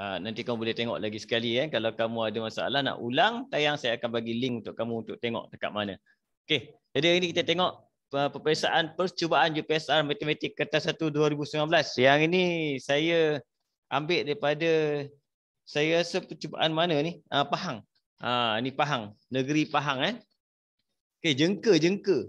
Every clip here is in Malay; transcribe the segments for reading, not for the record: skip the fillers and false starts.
Nanti kamu boleh tengok lagi sekali. Kalau kamu ada masalah nak ulang tayang, saya akan bagi link untuk kamu untuk tengok dekat mana. Okey, jadi hari ini kita tengok peperiksaan percubaan UPSR Matematik Kertas 1 2019. Yang ini saya ambil daripada, saya rasa percubaan mana ni? Pahang. Ni Pahang, negeri Pahang Okey, jengka kot.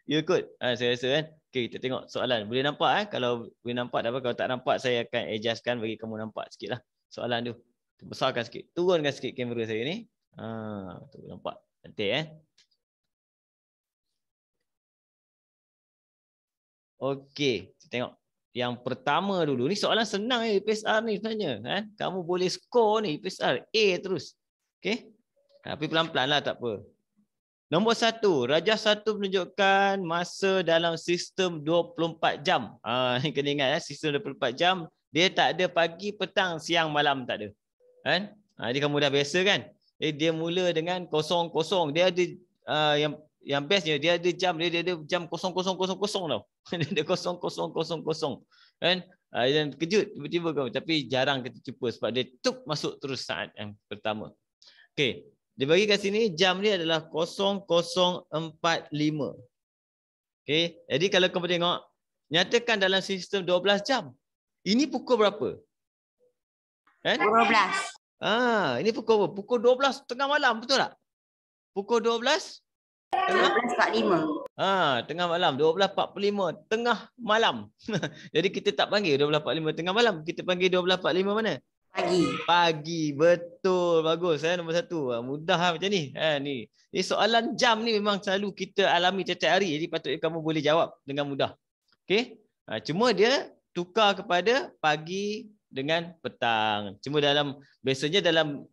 Ya kot. Saya rasa Okey, kita tengok soalan. Boleh nampak Kalau boleh nampak tak apa, kalau tak nampak saya akan adjustkan bagi kamu nampak sikitlah soalan tu. Besarkan sikit. Turunkan sikit kamera saya ni. Tu nampak. Cantik Okey, kita tengok yang pertama dulu. Ni soalan senang UPSR ni sebenarnya Kamu boleh skor ni UPSR A terus. Okey. Tapi pelan-pelan lah, tak apa. Nombor 1, rajah 1 menunjukkan masa dalam sistem 24 jam. Ni kena ingat sistem 24 jam, dia tak ada pagi, petang, siang, malam, tak ada. Jadi kamu dah biasa kan? Dia mula dengan 00. Dia ada yang bestnya, dia ada jam, dia ada jam 0000 tau. Dia ada 0000 dan kejut tiba-tiba kamu, tapi jarang kita jumpa sebab dia masuk terus saat yang pertama. Okey, dia bagi kat sini jam ni adalah 00.45. Okey, jadi kalau kamu tengok, nyatakan dalam sistem 12 jam. Ini pukul berapa? 12. Ini pukul berapa? Pukul 12 tengah malam, betul tak? Pukul 12 12.45. Tengah malam, 12.45 tengah malam. Jadi kita tak panggil 12.45 tengah malam, kita panggil 12.45 mana? Pagi. Betul, bagus nombor 1. Mudah macam ni. Ni soalan jam ni memang selalu kita alami setiap hari, jadi patutnya kamu boleh jawab dengan mudah. Okey. Cuma dia tukar kepada pagi dengan petang. Cuma biasanya dalam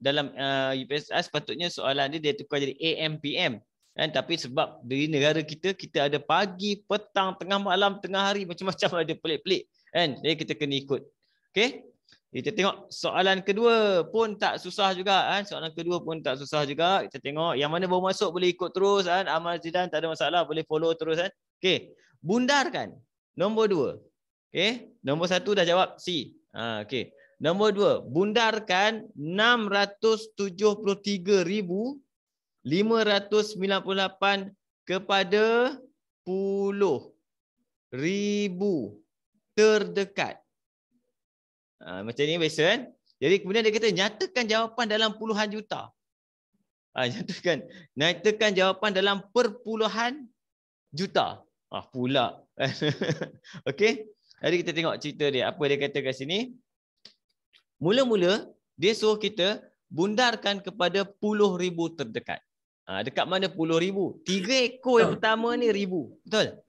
UPSR sepatutnya soalan dia tukar jadi AM PM. Tapi sebab di negara kita ada pagi, petang, tengah malam, tengah hari, macam-macam ada pelik-pelik. Jadi kita kena ikut. Okey. Kita tengok soalan kedua pun tak susah juga. Kita tengok yang mana baru masuk boleh ikut terus. Amal Zidan tak ada masalah, boleh follow terus. Okey. Bundarkan. Nombor 2. Okey. Nombor 1 dah jawab C. Okey. Nombor 2. Bundarkan 673,598 kepada 10,000 terdekat. Macam ni biasa Jadi kemudian dia kata nyatakan jawapan dalam puluhan juta. Nyatakan jawapan dalam perpuluhan juta. Pula. Okey. Jadi kita tengok cerita dia. Apa dia kata kat sini? Mula-mula dia suruh kita bundarkan kepada 10,000 terdekat. Dekat mana 10,000? 3 ekor yang pertama ni 1,000. Betul?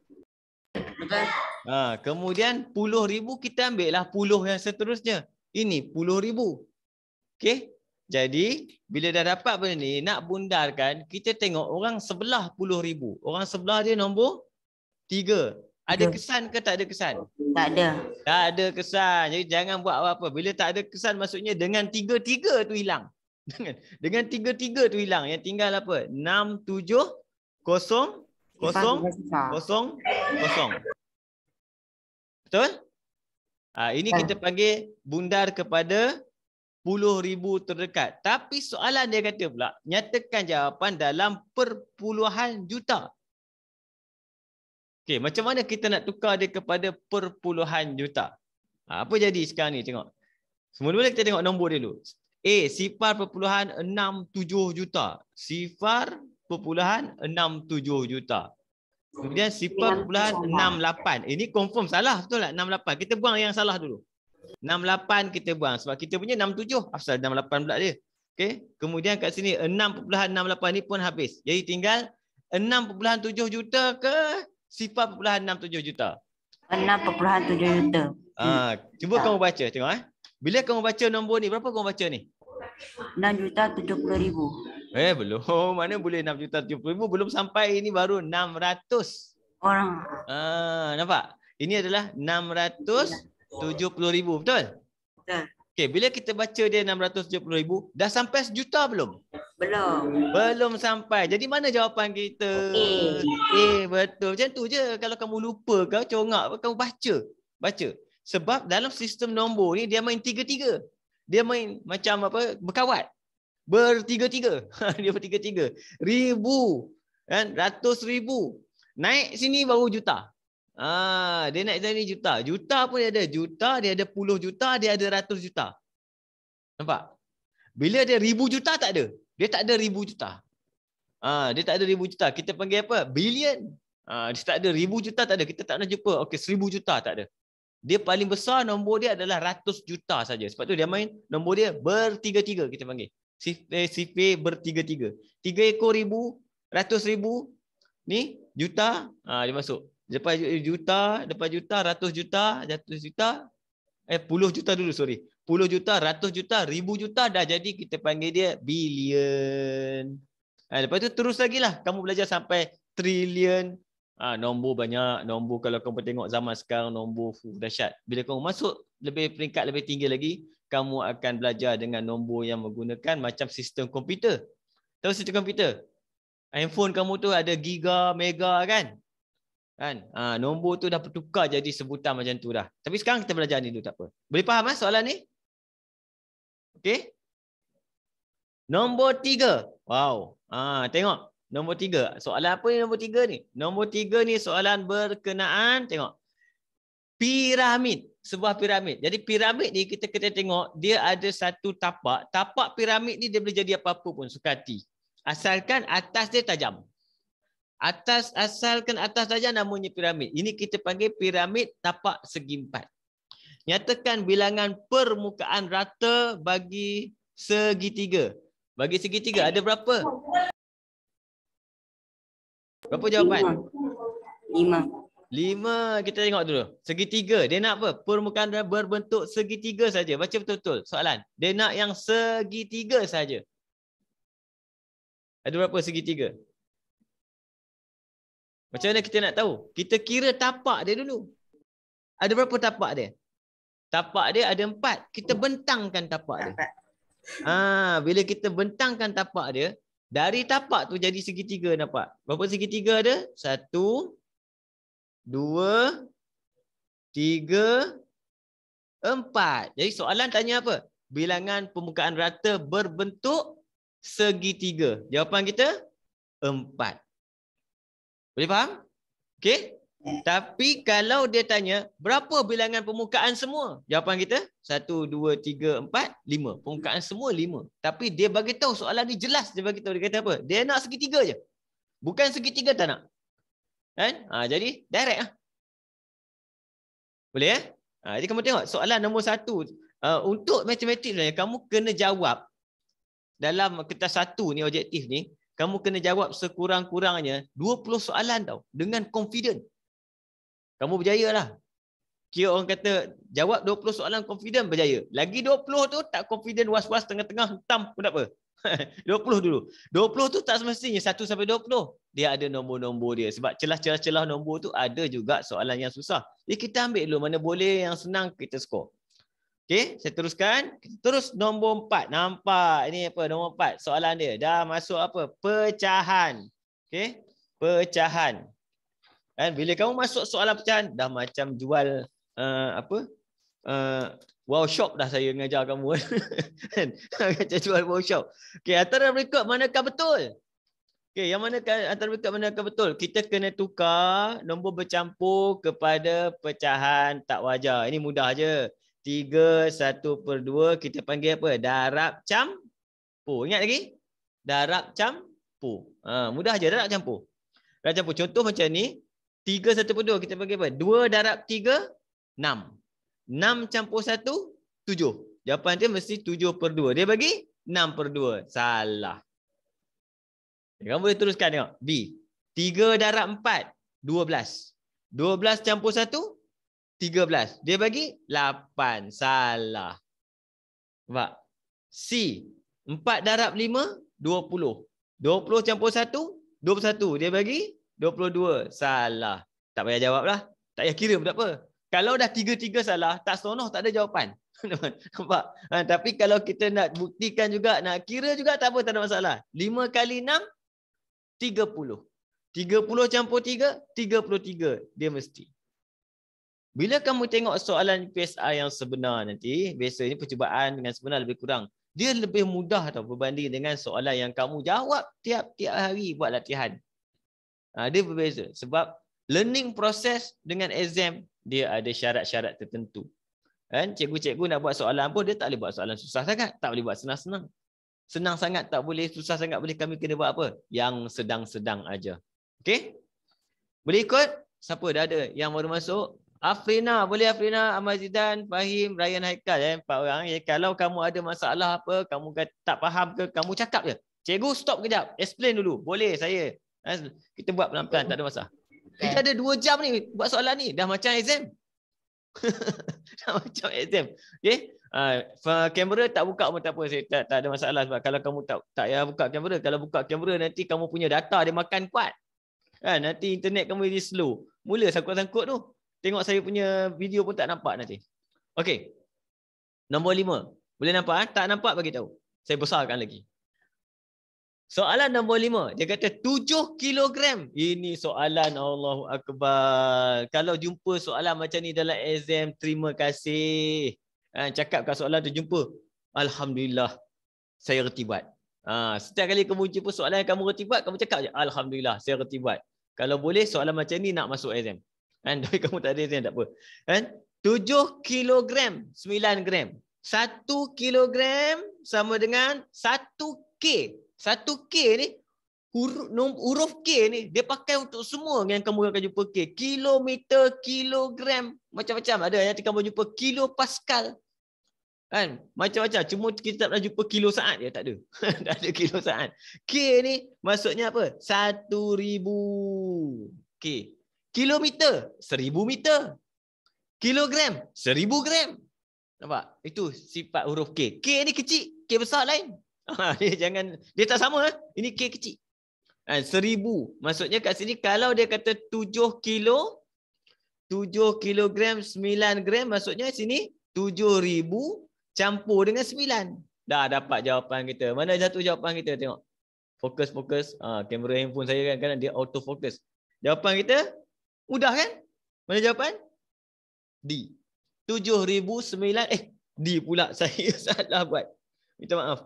Betul. Kemudian 10,000 kita ambil lah 10 yang seterusnya. Ini 10,000. Okey. Jadi bila dah dapat benda ni, nak bundarkan, kita tengok orang sebelah 10,000. Orang sebelah dia nombor 3. Ada kesan ke tak ada kesan? Tak ada. Tak ada kesan. Jadi jangan buat apa-apa. Bila tak ada kesan maksudnya dengan 3 tu hilang. Dengan 3 tu hilang. Yang tinggal apa? 6, 7, 0, 0, 0, 0. Betul? Ini kita panggil bundar kepada 10,000 terdekat. Tapi soalan dia kata pula, nyatakan jawapan dalam perpuluhan juta. Okey, macam mana kita nak tukar dia kepada perpuluhan juta? Apa jadi sekarang ni? Tengok. Semula-mula kita tengok nombor dia dulu. A, 0.67 juta. 0.67 juta. Kemudian 0.68. Ini confirm salah, betul tak? 68. Kita buang yang salah dulu. 68 kita buang sebab kita punya 67. Asal 68 pula dia. Okey. Kemudian kat sini 6.68 ni pun habis. Jadi tinggal 6.7 juta ke 0.67 juta? 6.7 juta. Cuba kamu baca, tengok Bila kamu baca nombor ni, berapa kamu baca ni? 6.70.000. Belum. Mana boleh 6.70.000, belum sampai, ini baru 600 orang. Nampak? Ini adalah 670,000, betul? Betul. Okey, bila kita baca dia 670,000, dah sampai sejuta belum? Belum sampai. Jadi mana jawapan kita? Betul. Macam tu je. Kalau kamu lupa, kau congak, kamu baca. Sebab dalam sistem nombor ni dia main tiga-tiga. Dia main macam apa? Berkawat. Bertiga-tiga. Dia bertiga-tiga. Ribu. Kan? Ratus ribu. Naik sini baru juta. Dia naik sini juta. Juta pun dia ada. Juta, dia ada puluh juta, dia ada ratus juta. Nampak? Bila dia ribu juta tak ada. Dia tak ada ribu juta. Dia tak ada ribu juta. Kita panggil apa? Bilion. Dia tak ada ribu juta tak ada. Kita tak nak jumpa. Okey, 1000 juta tak ada. Dia paling besar nombor dia adalah ratus juta saja. Sebab tu dia main nombor dia bertiga-tiga kita panggil. Sifir bertiga-tiga. 3 ekor ribu, ratus ribu, ni juta, dia masuk. Lepas juta, ratus juta, puluh juta dulu, sorry. Puluh juta, ratus juta, ribu juta, dah jadi kita panggil dia bilion. Lepas tu terus lagi lah. Kamu belajar sampai trilion. Nombor banyak. Nombor kalau kamu tengok zaman sekarang, nombor dahsyat. Bila kamu masuk peringkat lebih tinggi lagi, kamu akan belajar dengan nombor yang menggunakan macam sistem komputer. Tahu sistem komputer? Handphone kamu tu ada giga, mega kan? Nombor tu dah bertukar jadi sebutan macam tu dah. Tapi sekarang kita belajar ni dulu, tak apa. Boleh faham soalan ni? Okey. Nombor 3. Wow. Tengok. Nombor 3. Soalan apa ni nombor 3 ni? Nombor 3 ni soalan berkenaan, tengok. Piramid. Sebuah piramid. Jadi piramid ni kita kena tengok, dia ada satu tapak. Tapak piramid ni dia boleh jadi apa-apa pun, suka hati. Asalkan atas dia tajam. Asalkan atas tajam namanya piramid. Ini kita panggil piramid tapak segi empat. Nyatakan bilangan permukaan rata bagi segitiga. Bagi segitiga ada berapa? Berapa jawapan? 5. Kita tengok dulu. Segitiga. Dia nak apa? Permukaan berbentuk segitiga saja. Baca betul-betul soalan. Dia nak yang segitiga saja. Ada berapa segitiga? Macam mana kita nak tahu? Kita kira tapak dia dulu. Ada berapa tapak dia? Tapak dia ada 4. Kita bentangkan tapak dia. Bila kita bentangkan tapak dia, dari tapak tu jadi segitiga, nampak? Berapa segitiga ada? 1, 2, 3, 4. Jadi soalan tanya apa? Bilangan permukaan rata berbentuk segitiga. Jawapan kita 4. Boleh faham? Okey? Tapi kalau dia tanya berapa bilangan permukaan semua? Jawapan kita 1, 2, 3, 4, 5. Permukaan semua 5. Tapi dia bagi tahu soalan ni jelas, dia bagi tahu, dia kata apa? Dia nak segitiga je. Bukan segitiga tak nak. Kan? Jadi direct lah. Boleh jadi kamu tengok soalan nombor 1. Untuk matematik sebenarnya kamu kena jawab dalam kertas 1 ni, objektif ni, kamu kena jawab sekurang-kurangnya 20 soalan tau, dengan confident. Kamu berjaya lah. Kira orang kata jawab 20 soalan confident, berjaya. Lagi 20 tu tak confident, was-was, tengah-tengah, hitam pun tak apa. 20 dulu. 20 tu tak semestinya 1 sampai 20. Dia ada nombor-nombor dia. Sebab celah-celah nombor tu ada juga soalan yang susah. Jadi kita ambil dulu mana boleh, yang senang kita skor. Okey, saya teruskan. Kita terus nombor 4. Nampak ini apa? Nombor 4. Soalan dia dah masuk apa? Pecahan. Okey, pecahan. Kan bila kamu masuk soalan pecahan dah macam jual workshop dah saya mengajar kamu kan. Macam jual workshop. Okey, antara berikut manakah betul? Okey, yang mana antara berikut manakah betul? Kita kena tukar nombor bercampur kepada pecahan tak wajar. Ini mudah je. 3 1/2 kita panggil apa? Darab campur. Ingat lagi? Darab campur. Mudah je darab campur. Darab campur. Contoh macam ni. 3 1/2 kita panggil apa? 2 darab 3, 6. 6 campur 1, 7. Jawapan dia mesti 7/2. Dia bagi 6/2. Salah. Kamu boleh teruskan tengok. B. 3 darab 4, 12. 12 campur 1, 13. Dia bagi 8. Salah. Nampak? C. 4 darab 5, 20. 20 campur 1, 21. Dia bagi 22. Salah. Tak payah jawab lah. Tak payah kira pun tak apa. Kalau dah 3-3 salah, tak seronok, tak ada jawapan. Nampak? Tapi kalau kita nak buktikan juga, nak kira juga, tak apa, tak ada masalah. 5 kali 6, 30. 30 campur 3, 33. Dia mesti. Bila kamu tengok soalan PSR yang sebenar nanti, biasanya percubaan dengan sebenar lebih kurang. Dia lebih mudah tau berbanding dengan soalan yang kamu jawab tiap-tiap hari buat latihan. Dia berbeza. Sebab learning process dengan exam, dia ada syarat-syarat tertentu. Kan? Cikgu-cikgu nak buat soalan pun, dia tak boleh buat soalan susah sangat. Tak boleh buat senang-senang. Senang sangat tak boleh, susah sangat boleh. Kami kena buat apa? Yang sedang-sedang aja. Okey? Boleh ikut? Siapa dah ada yang baru masuk? Afrina, boleh Afrina, Ahmad Zidan, Fahim, Ryan, Haikal. 4 orang. Kalau kamu ada masalah apa, kamu tak faham ke, kamu cakap je. Cikgu stop kejap. Explain dulu. Boleh saya. Kita buat pelan-pelan, tak ada masalah. Kita ada 2 jam ni buat soalan ni. Dah macam exam. Dah macam exam. Okey? Kamera tak buka pun tak apa, saya tak ada masalah. Sebab kalau kamu tak payah buka kamera, kalau buka kamera nanti kamu punya data dia makan kuat kan, nanti internet kamu jadi slow, mula sangkut-sangkut tu, tengok saya punya video pun tak nampak nanti. Okey, nombor 5 boleh nampak? Tak nampak bagi tahu, saya besarkan lagi. Soalan nombor 5, dia kata 7 kilogram. Ini soalan Allahu Akbar. Kalau jumpa soalan macam ni dalam exam, terima kasih. Cakap kat soalan tu jumpa, alhamdulillah saya reti buat. Setiap kali kamu jumpa soalan yang kamu reti buat, kamu cakap je alhamdulillah saya reti buat. Kalau boleh soalan macam ni nak masuk exam. Tapi kamu tak ada exam tak apa. 7 kilogram 9 gram. 1 kilogram sama dengan 1 K. 1 K ni huruf K ni dia pakai untuk semua yang kamu akan jumpa K. Kilometer, kilogram, macam-macam. Ada yang kamu jumpa kilo pascal. Kan? Macam-macam. Cuma kita tak pernah jumpa kilo saat je. Tak ada. Tak ada kilo saat. K ni maksudnya apa? 1,000 K. Kilometer 1,000 meter. Kilogram 1,000 gram. Nampak? Itu sifat huruf K. K ni kecil. K besar lain. Dia tak sama. Ini K kecil. 1,000. Maksudnya kat sini kalau dia kata 7 kilo, 7 kilogram 9 gram, maksudnya sini 7,000 campur dengan 9. Dah dapat jawapan kita. Mana satu jawapan kita? Tengok. Fokus. Kamera handphone saya kan dia auto fokus. Jawapan kita mudah kan? Mana jawapan? D. 7,009. D pula. Saya salah buat. Minta maaf.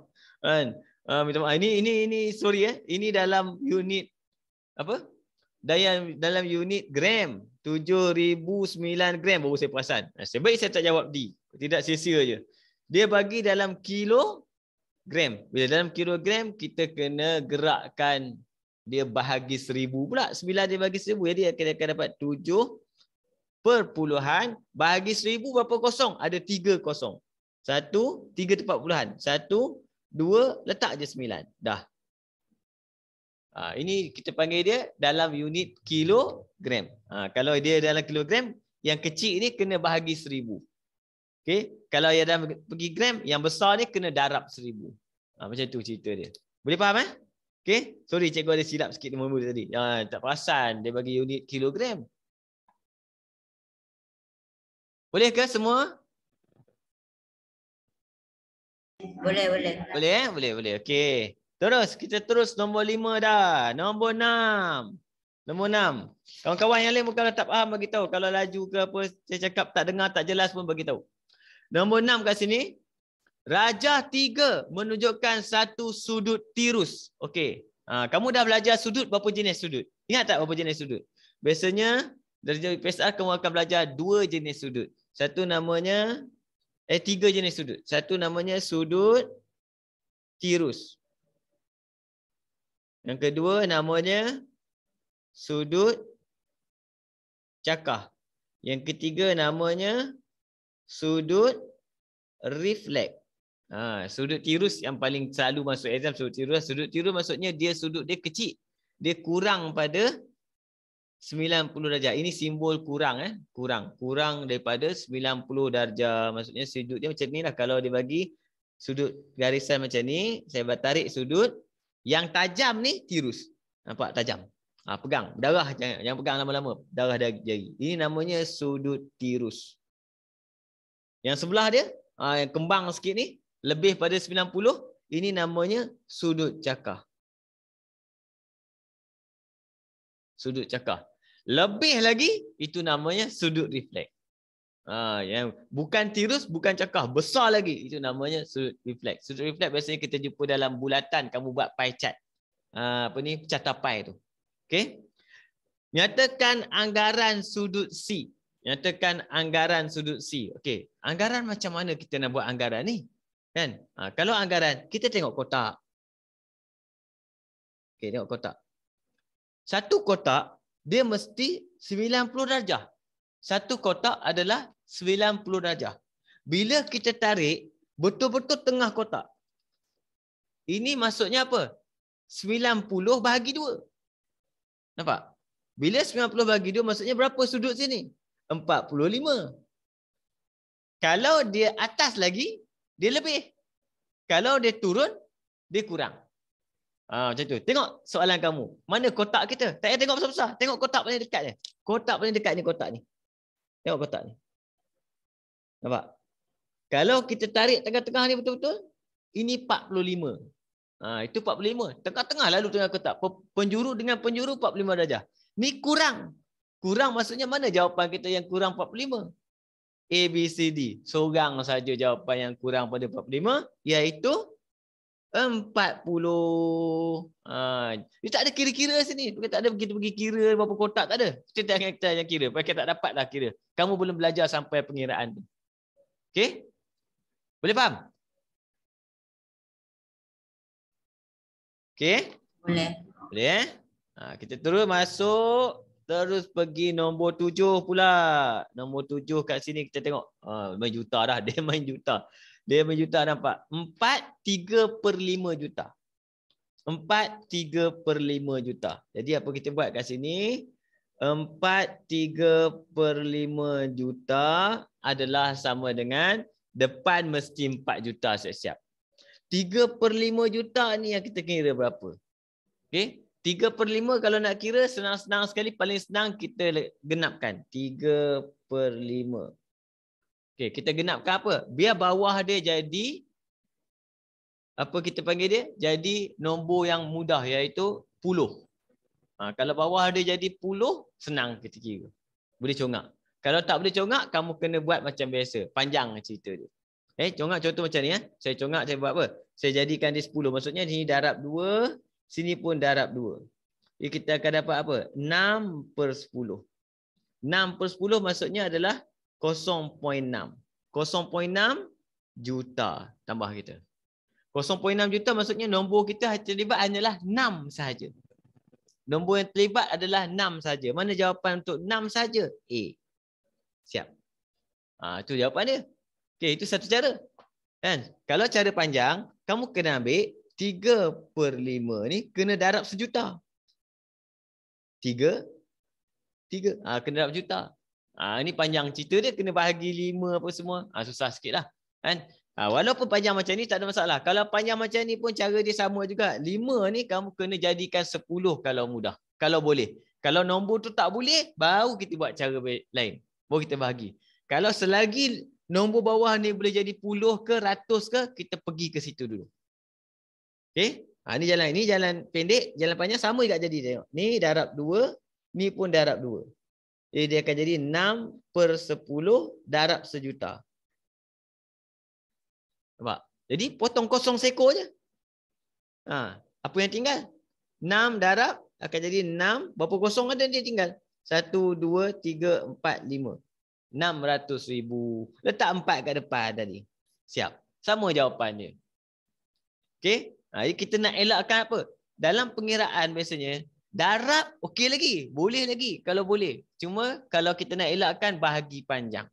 Minta maaf. Ini sorry Ini dalam unit apa? Dalam unit gram. 7,009 gram baru saya perasan. Sebaik saya tak jawab D. Tidak sia-sia je. Dia bagi dalam kilogram. Bila dalam kilogram, kita kena gerakkan dia bahagi 1,000 pula. 9 dia bagi 1,000. Jadi akan dapat 7 perpuluhan bahagi 1,000 berapa kosong? Ada 3 kosong. 1, 3 tepat puluhan. 1, 2, letak je 9. Dah. Ini kita panggil dia dalam unit kilogram. Kalau dia dalam kilogram, yang kecil ni kena bahagi 1,000. Okay. Kalau yang dalam pergi gram, yang besar ni kena darab 1,000. Macam tu cerita dia. Boleh faham Okay. Sorry cikgu ada silap sikit mula tadi. Tak perasan dia bagi unit kilogram. Boleh ke semua? Boleh. Boleh. Okey. Kita terus nombor 5 dah. Nombor 6. Kawan-kawan yang lain bukan tak faham bagi tahu. Kalau laju ke apa saya cakap tak dengar tak jelas pun bagi tahu. Nombor 6 kat sini. Rajah 3 menunjukkan satu sudut tirus. Okey. Kamu dah belajar sudut, berapa jenis sudut? Ingat tak berapa jenis sudut? Biasanya dari PSR kamu akan belajar 2 jenis sudut. Satu namanya 3 jenis sudut. Satu namanya sudut tirus. Yang kedua namanya sudut cakah. Yang ketiga namanya sudut refleks. Sudut tirus yang paling selalu masuk exam sudut tirus. Sudut tirus maksudnya dia sudut dia kecil. Dia kurang pada 90 darjah. Ini simbol kurang kurang daripada 90 darjah. Maksudnya sudut dia macam ni lah. Kalau dia bagi sudut garisan macam ni, saya tarik sudut yang tajam ni tirus. Nampak tajam. Pegang, darah jangan pegang lama-lama. Darah jari. Ini namanya sudut tirus. Yang sebelah dia, yang kembang sikit ni, lebih pada 90, ini namanya sudut cakah. Sudut cakah. Lebih lagi, itu namanya sudut refleks. Yang bukan tirus, bukan cakah, besar lagi. Itu namanya sudut refleks. Sudut refleks biasanya kita jumpa dalam bulatan, kamu buat pie chart. Carta pie tu. Okey. Nyatakan anggaran sudut C. Nyatakan anggaran sudut C. Okey. Anggaran macam mana kita nak buat anggaran ni? Kan? Kalau anggaran, kita tengok kotak. Okey, tengok kotak. Satu kotak, dia mesti 90 darjah. Satu kotak adalah 90 darjah. Bila kita tarik, betul-betul tengah kotak. Ini maksudnya apa? 90 bahagi 2. Nampak? Bila 90 bahagi 2, maksudnya berapa sudut sini? 45. Kalau dia atas lagi, dia lebih. Kalau dia turun, dia kurang. Macam tu. Tengok soalan kamu. Mana kotak kita? Tak payah tengok besar-besar. Tengok kotak paling dekat ni. Kotak paling dekat ni kotak ni. Tengok kotak ni. Nampak? Kalau kita tarik tengah-tengah ni betul-betul, ini 45. Itu 45. Tengah-tengah lalu tengah kotak. Penjuru dengan penjuru 45 darjah. Ni kurang. Kurang maksudnya mana jawapan kita yang kurang 45? A, B, C, D. Seorang saja jawapan yang kurang pada 45, iaitu 40. Dia tak ada kira-kira sini. Kita tak ada kita pergi kira berapa kotak, tak ada. Kita yang kira. Kita tak dapat dah kira. Kamu belum belajar sampai pengiraan tu. Okey? Boleh faham? Okey? Boleh. Boleh kita terus masuk. Terus pergi nombor 7 pula. Nombor 7 kat sini kita tengok. Main juta dah. Dia main juta. Dia main juta nampak. 4/3/5 juta. 4/3/5 juta. Jadi apa kita buat kat sini? 4/3/5 juta adalah sama dengan depan mesti 4 juta siap-siap. 3/5 juta ni yang kita kira berapa? Okey. 3/5 kalau nak kira senang-senang sekali, paling senang kita genapkan 3/5. Okey, kita genapkan apa? Biar bawah dia jadi apa kita panggil dia? Jadi nombor yang mudah iaitu 10. Kalau bawah dia jadi 10, senang kita kira. Boleh congak. Kalau tak boleh congak, kamu kena buat macam biasa. Panjang cerita dia. Congak contoh macam ni. Saya congak, saya buat apa? Saya jadikan dia 10. Maksudnya sini darab 2. Sini pun darab 2. Jadi kita akan dapat apa? 6/10. 6/10 maksudnya adalah 0.6. 0.6 juta tambah kita. 0.6 juta maksudnya nombor kita terlibat hanyalah 6 sahaja. Nombor yang terlibat adalah 6 saja. Mana jawapan untuk 6 saja? A. Siap. Itu jawapan dia. Okey, itu satu cara. Kan? Kalau cara panjang, kamu kena ambil 3/5 ni kena darab sejuta. 3. Kena darab juta. Ini panjang cerita dia, kena bahagi 5 apa semua. Susah sikit lah. Kan? Walaupun panjang macam ni tak ada masalah. Kalau panjang macam ni pun cara dia sama juga. 5 ni kamu kena jadikan 10 kalau mudah. Kalau boleh. Kalau nombor tu tak boleh, baru kita buat cara lain. Baru kita bahagi. Kalau selagi nombor bawah ni boleh jadi 10 ke 100 ke, kita pergi ke situ dulu. Okey? Ini jalan pendek, jalan panjang sama juga jadi. Tengok. Ni darab 2, ni pun darab 2. Jadi dia akan jadi 6/10 darab sejuta. Nampak? Jadi potong kosong seekor je. Apa yang tinggal? 6 darab akan jadi 6. Berapa kosong ada dia tinggal? 1, 2, 3, 4, 5. 600,000. Letak 4 kat depan tadi. Siap. Sama jawapan dia. Okey? Kita nak elakkan apa? Dalam pengiraan biasanya, darab okey lagi. Boleh lagi kalau boleh. Cuma kalau kita nak elakkan, bahagi panjang.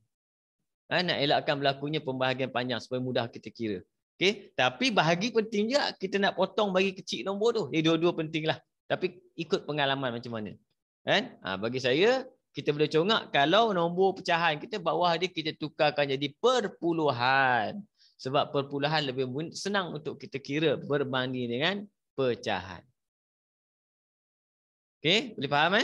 Nak elakkan berlakunya pembahagian panjang supaya mudah kita kira. Okey? Tapi bahagi penting juga. Kita nak potong bagi kecil nombor tu. Dua-dua penting lah. Tapi ikut pengalaman macam mana. Kan? Bagi saya, kita boleh congak kalau nombor pecahan kita bawah dia kita tukarkan jadi perpuluhan. Sebab perpuluhan lebih senang untuk kita kira berbanding dengan pecahan. Okey, boleh faham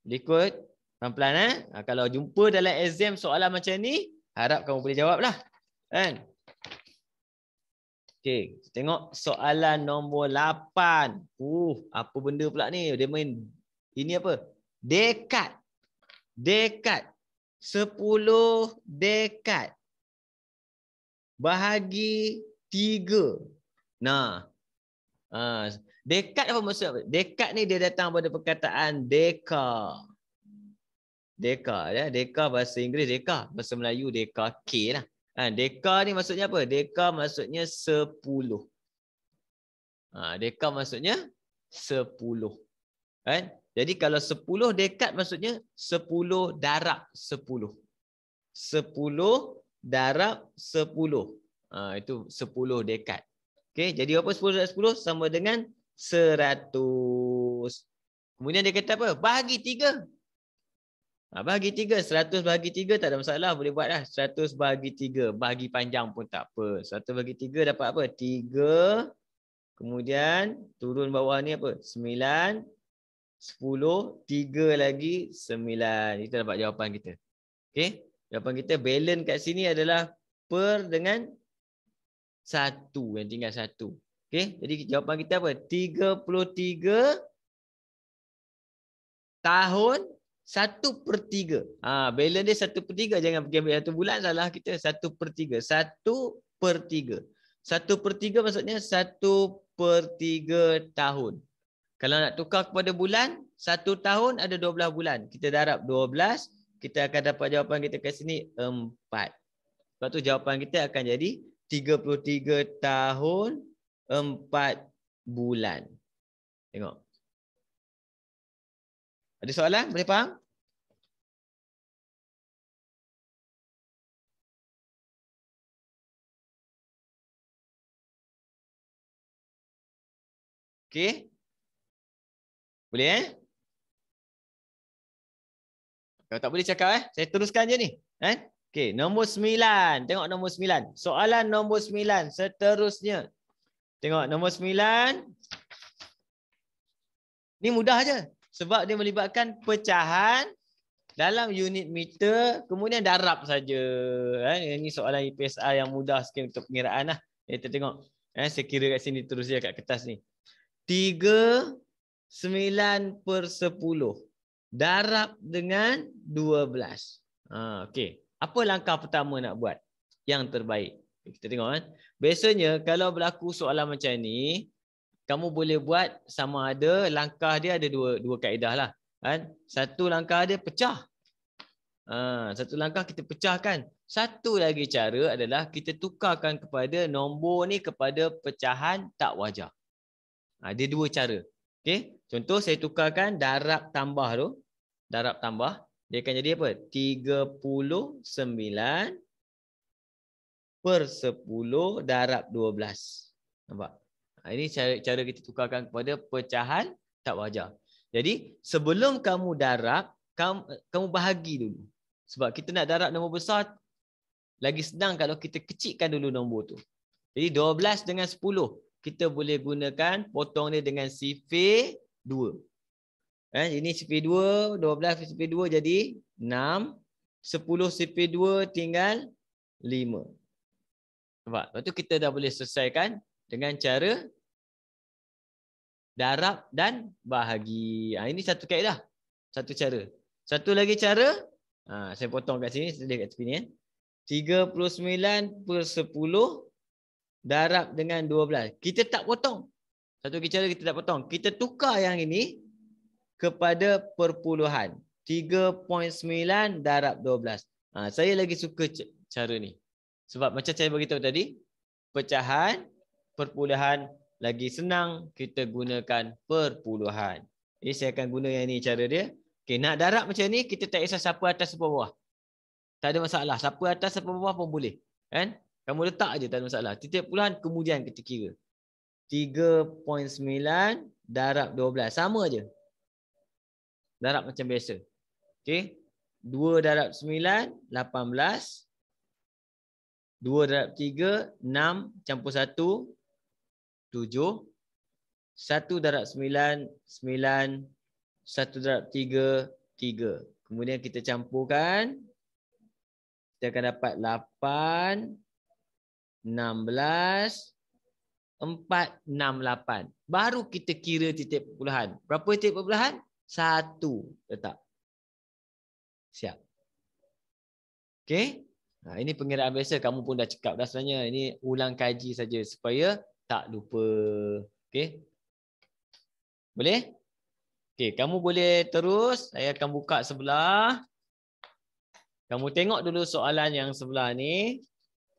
Boleh ikut pelan-pelan kalau jumpa dalam exam soalan macam ni, harap kamu boleh jawablah. Kan? Okey, tengok soalan nombor 8. Apa benda pula ni? Dia main ini apa? Dekat. 10 dekad bahagi 3. Nah, dekad apa maksud? Dekad ni dia datang pada perkataan deka. Deka ya, deka bahasa Inggeris deka, bahasa Melayu deka K lah. Deka ni maksudnya apa? Deka maksudnya 10. Deka maksudnya 10. Kan? Jadi kalau 10 dekad maksudnya 10 darab 10. 10 darab 10. Itu 10 dekad. Okey, jadi apa 10 darab 10 sama dengan 100. Kemudian dia kata apa? Bahagi 3. Bahagi 3, 100 bahagi 3 tak ada masalah, boleh buat lah. 100 bahagi 3, bahagi panjang pun tak apa. 100 bahagi 3 dapat apa? 3. Kemudian turun bawah ni apa? 9, 10, 3 lagi 9. Itu dapat jawapan kita. Okey, jawapan kita balance kat sini adalah per dengan 1, yang tinggal 1. Okey, jadi jawapan kita apa? 33 tahun 1/3. Balance dia 1/3. Jangan pergi ambil 1 bulan, salah kita. 1/3. 1/3. 1/3 maksudnya 1/3 tahun. Kalau nak tukar kepada bulan, 1 tahun ada 12 bulan. Kita darab 12, kita akan dapat jawapan kita kat sini 4. Sebab tu jawapan kita akan jadi 33 tahun 4 bulan. Tengok. Ada soalan? Boleh faham? Okey. Boleh Kalau tak boleh cakap saya teruskan je ni. Okey, nombor 9. Tengok nombor 9. Soalan nombor 9 seterusnya. Tengok nombor 9. Ni mudah je. Sebab dia melibatkan pecahan dalam unit meter, kemudian darab saja. Ini soalan IPSR yang mudah sikit untuk pengiraan lah. Kita tengok. Saya kira kat sini terus je kat kertas ni. 3/9/10 darab dengan 12. Okey. Apa langkah pertama nak buat? Yang terbaik. Kita tengok. Biasanya kalau berlaku soalan macam ni, kamu boleh buat sama ada langkah dia ada dua kaedah lah. Satu langkah dia pecah. Satu langkah kita pecahkan. Satu lagi cara adalah kita tukarkan kepada nombor ni kepada pecahan tak wajar. Dia dua cara. Okay? Contoh saya tukarkan darab tambah tu. Darab tambah. Dia akan jadi apa? 39/10 darab 12. Nampak? Ini cara kita tukarkan kepada pecahan tak wajar. Jadi sebelum kamu darab, kamu bahagi dulu. Sebab kita nak darab nombor besar, lagi senang kalau kita kecilkan dulu nombor tu. Jadi 12 dengan 10. Kita boleh gunakan potong dia dengan sifir 2. Ini sifir 2, 12 sifir 2 jadi 6. 10 sifir 2 tinggal 5. Nampak? Lepas tu kita dah boleh selesaikan dengan cara darab dan bahagi. Ini satu kaedah. Satu cara. Satu lagi cara. Saya potong kat sini. Sedia kat tepi ni. 39/10 darab dengan 12. Kita tak potong. Satu lagi cara kita tak potong. Kita tukar yang ini kepada perpuluhan. 3.9 darab 12. Saya lagi suka cara ni. Sebab macam saya beritahu tadi, pecahan, perpuluhan, lagi senang kita gunakan perpuluhan. Jadi saya akan guna yang ni cara dia. Okey, nak darab macam ni, kita tak kisah siapa atas siapa bawah. Tak ada masalah. Siapa atas siapa bawah pun boleh. Kan? Kamu letak je, tak ada masalah. Titik puluhan kemudian kita kira. 3.9 darab 12. Sama je. Darab macam biasa. Okey. 2 darab 9, 18. 2 darab 3, 6 campur 1, 7. 1 darab 9, 9. 1 darab 3, 3. Kemudian kita campurkan. Kita akan dapat 8, 16, 4, 6, 8. Baru kita kira titik perpuluhan. Berapa titik perpuluhan? 1. Letak. Siap. Okey. Ini pengiraan biasa. Kamu pun dah cakap dah sebenarnya. Ini ulang kaji saja supaya tak lupa. Okey. Boleh? Okey, kamu boleh terus. Saya akan buka sebelah. Kamu tengok dulu soalan yang sebelah ni.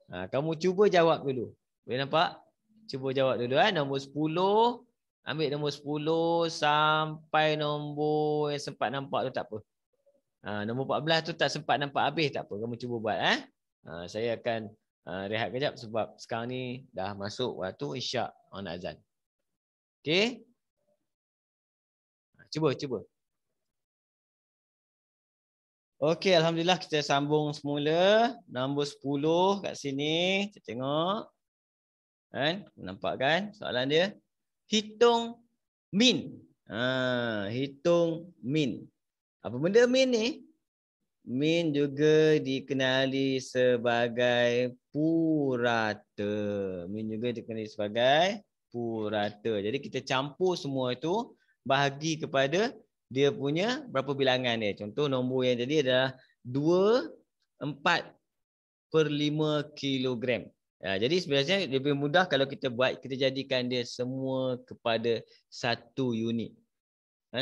Kamu cuba jawab dulu. Boleh nampak? Cuba jawab dulu. Nombor 10. Ambil nombor 10 sampai nombor yang sempat nampak tu tak apa. Nombor 14 tu tak sempat nampak habis tak apa. Kamu cuba buat. Saya akan rehat kejap sebab sekarang ni dah masuk waktu isyak on azan. Okey? Cuba. Okey, alhamdulillah kita sambung semula. Nombor 10 kat sini. Kita tengok. Nampak kan soalan dia? Hitung min. Hitung min. Apa benda min ni? Min juga dikenali sebagai purata. Min juga dikenali sebagai purata. Jadi kita campur semua itu bahagi kepada dia punya berapa bilangan dia. Contoh nombor yang tadi adalah 2/4/5 kilogram. Jadi sebenarnya lebih mudah kalau kita buat, kita jadikan dia semua kepada 1 unit.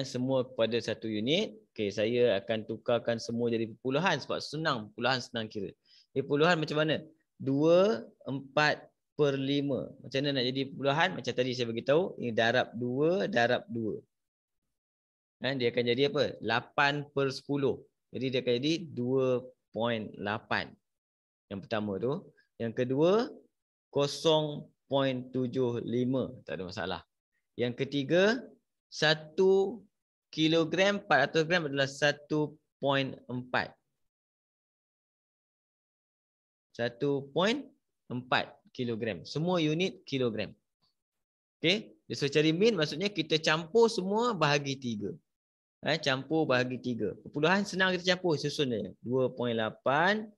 Semua kepada 1 unit. Okey, saya akan tukarkan semua jadi perpuluhan sebab senang. Perpuluhan senang kira. Perpuluhan macam mana? 2/4/5. Macam mana nak jadi perpuluhan? Macam tadi saya beritahu, ini darab 2 darab 2. Dia akan jadi apa? 8/10. Jadi dia akan jadi 2.8. Yang pertama tu. Yang kedua 0.75. Tak ada masalah. Yang ketiga 1 kilogram 400 gram adalah 1.4. 1.4 kilogram. Semua unit kilogram. Okey. Dia suruh cari min, maksudnya kita campur semua bahagi 3. Campur bahagi 3. Perpuluhan senang kita campur. Susun dia. 2.8.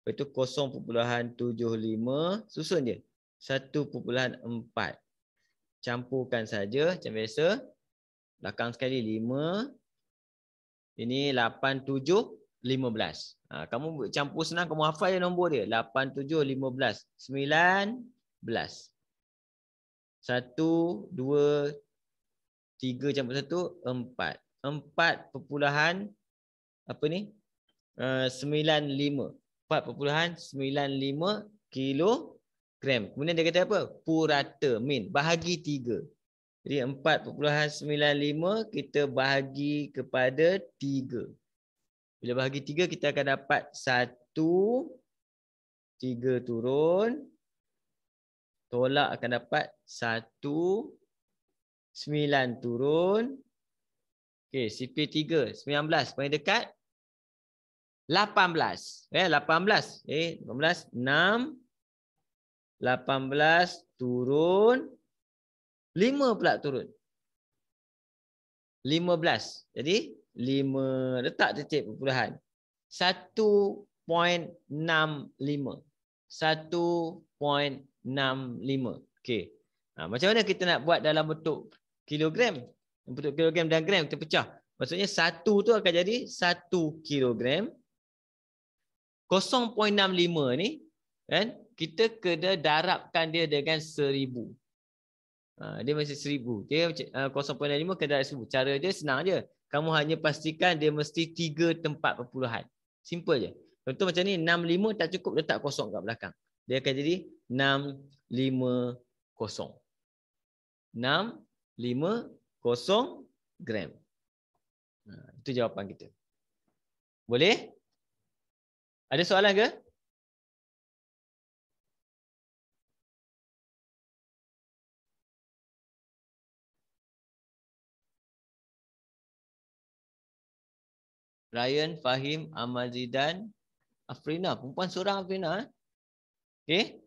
Lepas itu 0.75. Susun dia. 1.4. Campurkan saja macam biasa. Belakang sekali 5. Ini 8, 7, 15. Kamu campur senang, kamu hafal je nombor dia. 8, 7, 15. 19. 1, 2, 3 campur 1, 4. 4.95. 4.95 kilogram. Kemudian dia kata apa? Purata, min. Bahagi 3. Jadi 4.95 kita bahagi kepada 3. Bila bahagi 3 kita akan dapat 1. 3 turun. Tolak akan dapat 1. 9 turun. Okey, CP3 19 paling dekat 18. 18. 18 6. 18 turun 5 pula turun. 15. Jadi 5 letak titik perpuluhan. 1.65. 1.65. Okey. Macam mana kita nak buat dalam bentuk kilogram? Bentuk kilogram dan gram kita pecah. Maksudnya 1 tu akan jadi 1 kilogram. 0.65 ni kan kita kena darabkan dia dengan 1000. Dia masih 1000. Dia 0.65 kena darab 1000. Cara dia senang je. Kamu hanya pastikan dia mesti 3 tempat perpuluhan. Simple je. Contoh macam ni 650 tak cukup, letak kosong kat belakang. Dia akan jadi 650. 650 gram. Itu jawapan kita. Boleh? Ada soalan ke? Ryan, Fahim, Ahmad Zidan, Afrina. Perempuan seorang Afrina. Okey.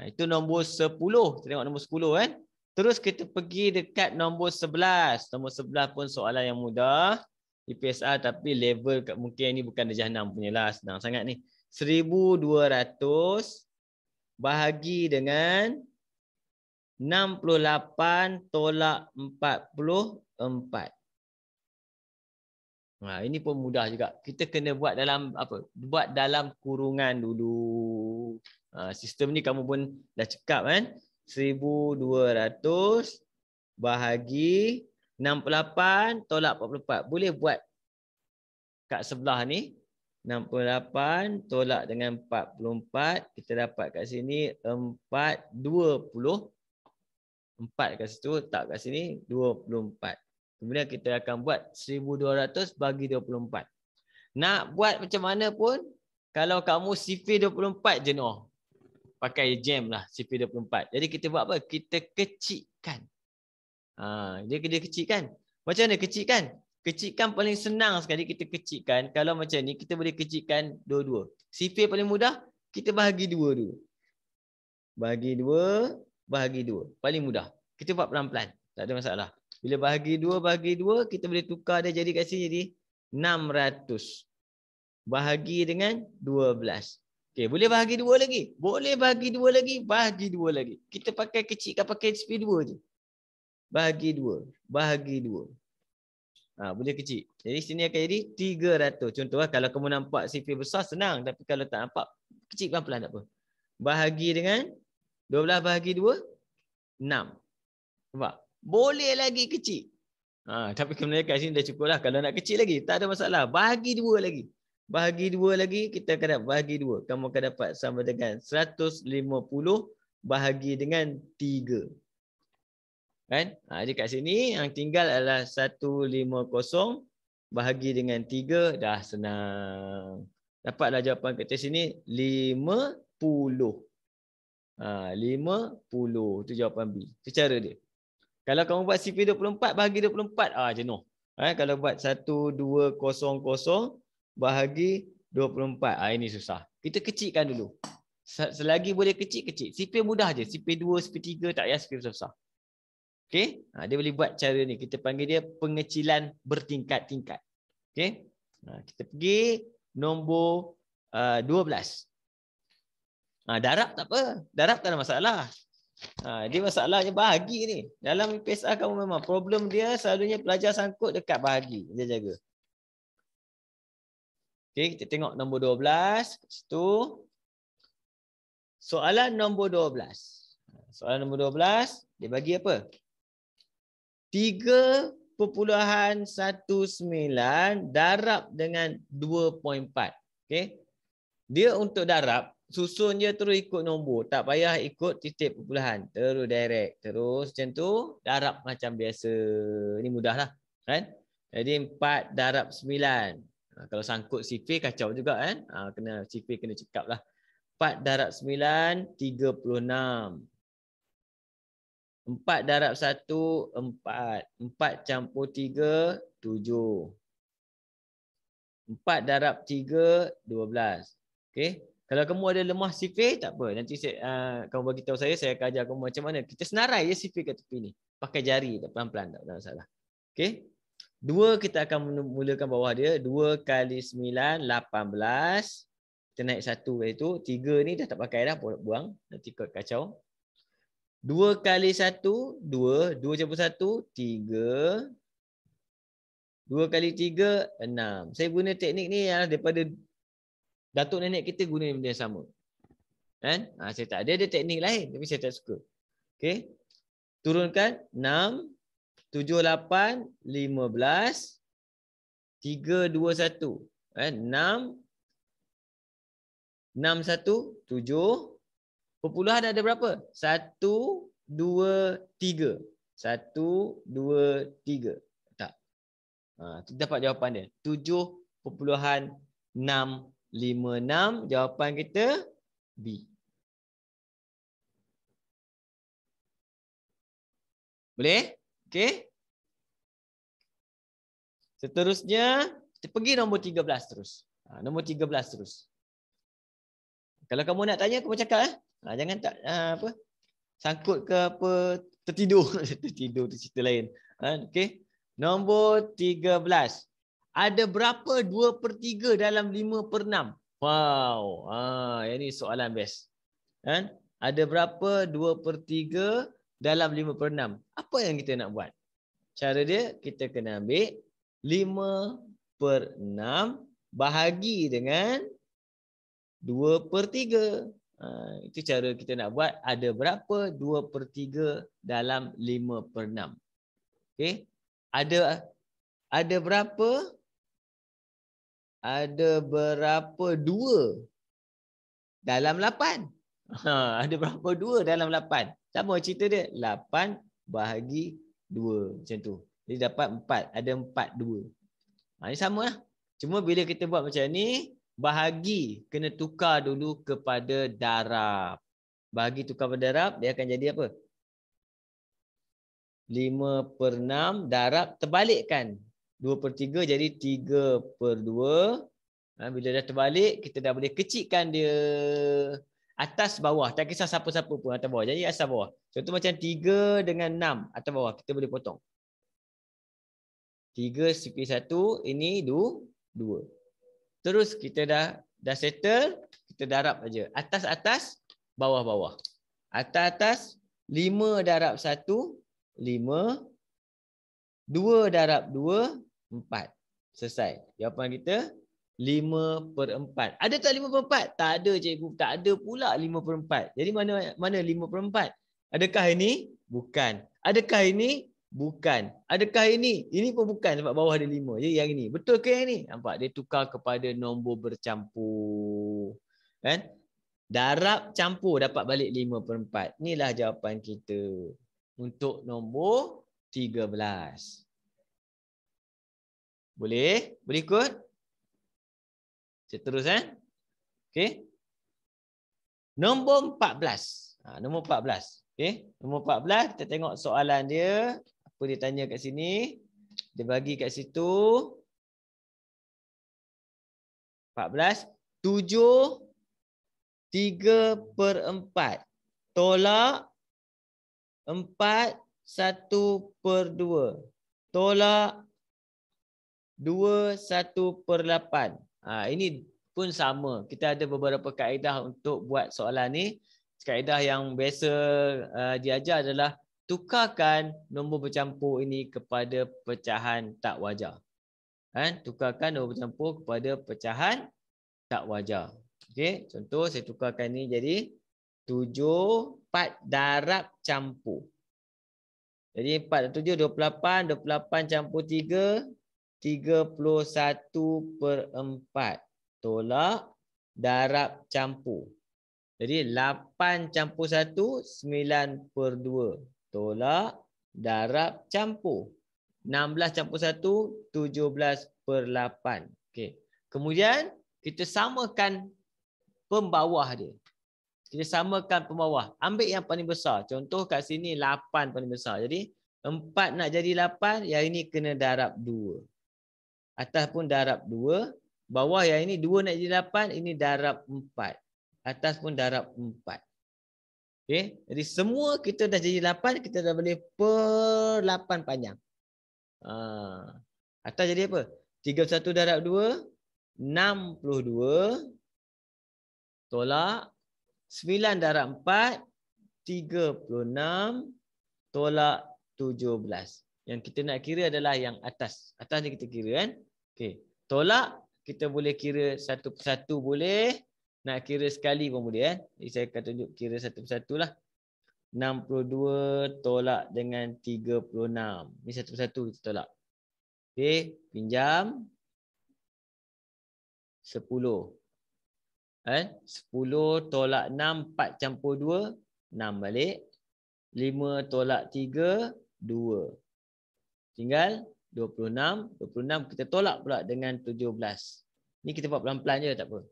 Itu nombor 10. Kita tengok nombor 10 kan. Terus kita pergi dekat nombor 11. Nombor 11 pun soalan yang mudah. IPSR tapi level mungkin ini bukan darjah 6 punya lah. Senang sangat ni. 1200 bahagi dengan 68 tolak 44. Ini pun mudah juga. Kita kena buat dalam apa? Buat dalam kurungan dulu. Sistem ni kamu pun dah cakap kan? 1200 bahagi 68 tolak 44. Boleh buat kat sebelah ni. 68 tolak dengan 44. Kita dapat kat sini 420. 4 kat situ, tak kat sini 24. Kemudian kita akan buat 1200 bagi 24. Nak buat macam mana pun, kalau kamu sifir 24 jenuh. Pakai jam lah sifir 24. Jadi kita buat apa? Kita kecikkan. Dia kecikkan. Macam mana kecikkan? Kecikkan paling senang sekali kita kecikkan. Kalau macam ni, kita boleh kecikkan dua-dua. Sifir paling mudah, kita bahagi dua dulu. Bahagi dua. Paling mudah. Kita buat pelan-pelan. Tak ada masalah. Bila bahagi dua, kita boleh tukar dia jadi kat sini jadi 600. Bahagi dengan 12. Okey, boleh bahagi dua lagi? Boleh bahagi dua lagi. Kita pakai kecikkan pakai speed 2 je. Bahagi dua. Boleh kecil. Jadi sini akan jadi 300. Contoh kalau kamu nampak sifir besar senang. Tapi kalau tak nampak, kecil pelan-pelan tak apa. Bahagi dengan 12 bahagi 2, 6. Nampak? Boleh lagi kecil. Tapi kemudian kat sini dah cukup lah. Kalau nak kecil lagi, tak ada masalah. Bahagi 2 lagi. Kita akan dapat bahagi 2. Kamu akan dapat sama dengan 150 bahagi dengan 3. Kan? Jadi kat sini yang tinggal adalah 150 bahagi dengan 3. Dah senang. Dapatlah jawapan kat sini 50. 50. Itu jawapan B. Itu cara dia. Kalau kamu buat sifir 24 bahagi 24, jenuh. Kalau buat 1200 bahagi 24, ini susah. Kita kecilkan dulu. Selagi boleh kecil. Sifir mudah je. Sifir 2, sifir 3, tak payah sifir besar. Okey? Dia boleh buat cara ni. Kita panggil dia pengecilan bertingkat-tingkat. Okey? Kita pergi nombor 12. Darab tak apa. Darab tak ada masalah. Dia masalahnya bahagi ni. Dalam PSA kamu memang problem dia selalunya pelajar sangkut dekat bahagi. Dia jaga. Okey, kita tengok nombor 12. Situ. Soalan nombor 12. Soalan nombor 12, dia bagi apa? 3.19 darab dengan 2.4. Okey. Dia untuk darab, susun je terus ikut nombor. Tak payah ikut titik perpuluhan. Terus direct. Terus macam tu. Darab macam biasa. Ini mudah lah. Kan? Jadi 4 darab 9. Kalau sangkut sifir kacau juga kan. Sifir kena cekap lah. 4 darab 9, 36. 4 darab 1, 4. 4 campur 3, 7. 4 darab 3, 12. Okey. Kalau kamu ada lemah sifir, tak apa. Nanti kamu bagi tahu saya akan ajar kamu macam mana. Kita senarai je sifir kat tepi ni. Pakai jari, tak pelan-pelan, tak ada masalah. Okey. 2 kita akan mulakan bawah dia. 2 kali 9, 18. Kita naik 1 kat itu. 3 ni dah tak pakai dah, buang. Nanti kacau. 2 kali 1, 2. 2 campur 1, 3. 2 kali 3, 6. Saya guna teknik ni daripada datuk nenek kita guna benda yang sama. Kan? Saya tak ada teknik lain. Tapi saya tak suka. Okey. Turunkan. 6, 7, 8, 15, 3, 2, 1. 6, 6, 1, 7. Perpuluhan ada berapa? 1, 2, 3. 1, 2, 3. Tak. Dapat jawapan dia. 7.656. Jawapan kita B. Boleh? Okey. Seterusnya, kita pergi nombor 13 terus. Nombor 13 terus. Kalau kamu nak tanya, kamu cakap. Jangan tak sangkut ke apa, tertidur. Tertidur tu cerita lain. Okey. Nombor 13. Ada berapa 2/3 dalam 5/6? Wow. Yang ni soalan best. Kan? Ada berapa 2/3 dalam 5/6? Apa yang kita nak buat? Cara dia, kita kena ambil 5/6 per 6 bahagi dengan 2/3. Itu cara kita nak buat. Ada berapa 2/3 dalam 5/6. Okey. Ada berapa? Ada berapa 2 dalam 8? Ada berapa 2 dalam 8? Sama cerita dia. 8 bahagi 2. Macam tu. Jadi dapat 4. Ada 4 2. Ini sama lah. Cuma bila kita buat macam ni, bahagi kena tukar dulu kepada darab. Bahagi tukar pada darab, dia akan jadi apa? 5/6 darab terbalikkan. 2/3 jadi 3/2. Bila dah terbalik, kita dah boleh kecilkan dia atas bawah. Tak kisah siapa-siapa pun atas bawah. Jadi asal bawah. Contoh macam 3 dengan 6 atas bawah. Kita boleh potong. 3/1, ini 2. Terus kita dah settle, kita darab saja. Atas-atas, bawah-bawah. Atas-atas, 5 darab 1, 5. 2 darab 2, 4. Selesai. Jawapan kita 5/4. Ada tak 5/4? Tak ada cikgu. Tak ada pula 5/4. Jadi mana 5/4? Adakah ini? Bukan. Adakah ini? Bukan. Adakah ini? Ini pun bukan sebab bawah ada 5. Jadi yang ini. Betul ke yang ini? Nampak? Dia tukar kepada nombor bercampur. Kan? Darab campur dapat balik 5/4. Inilah jawapan kita. Untuk nombor 13. Boleh? Boleh ikut? Saya terus Okey. Nombor 14. Nombor 14. Okey. Nombor 14 kita tengok soalan dia. Apa dia tanya kat sini? Dia bagi kat situ 14 7 3/4 tolak 4 1/2 tolak 2 1/8. Ini pun sama. Kita ada beberapa kaedah untuk buat soalan ni. Kaedah yang biasa diajar adalah tukarkan nombor bercampur ini kepada pecahan tak wajar. Tukarkan nombor bercampur kepada pecahan tak wajar. Okey, contoh saya tukarkan ni jadi 7 4 darab campur. Jadi 4 dan 7 28, 28 campur 3 31/4 tolak darab campur. Jadi 8 campur 1 9/2 tolak darab campur. 16 campur 1 17/8. Okey. Kemudian kita samakan pembawah dia. Kita samakan pembawah. Ambil yang paling besar. Contoh kat sini 8 paling besar. Jadi 4 nak jadi 8, yang ini kena darab 2. Atas pun darab 2. Bawah yang ini 2 nak jadi 8, ini darab 4. Atas pun darab 4. Okey. Jadi semua kita dah jadi 8, kita dah boleh per 8 panjang. Atas jadi apa? 31 darab 2, 62. Tolak 9 darab 4, 36. Tolak 17. Yang kita nak kira adalah yang atas. Atas ni kita kira kan. Okey. Tolak kita boleh kira satu persatu boleh. Nak kira sekali pun boleh Jadi saya akan tunjuk kira satu persatu lah. 62 tolak dengan 36. Ni satu persatu kita tolak. Okey, pinjam 10. 10 tolak 6, 4 campur 2, 6 balik. 5 tolak 3, 2. Tinggal 26. 26 kita tolak pula dengan 17. Ni kita buat pelan-pelan je, tak apa.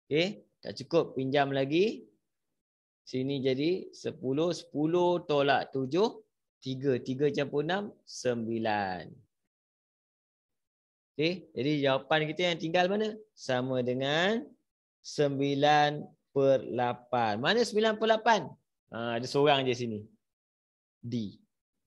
Okey, tak cukup pinjam lagi. Sini jadi 10. 10 tolak 7, 3. 3 campur 6, 9. Okey, jadi jawapan kita yang tinggal mana? Sama dengan 9/8. Mana 9/8? Ada seorang je sini. D.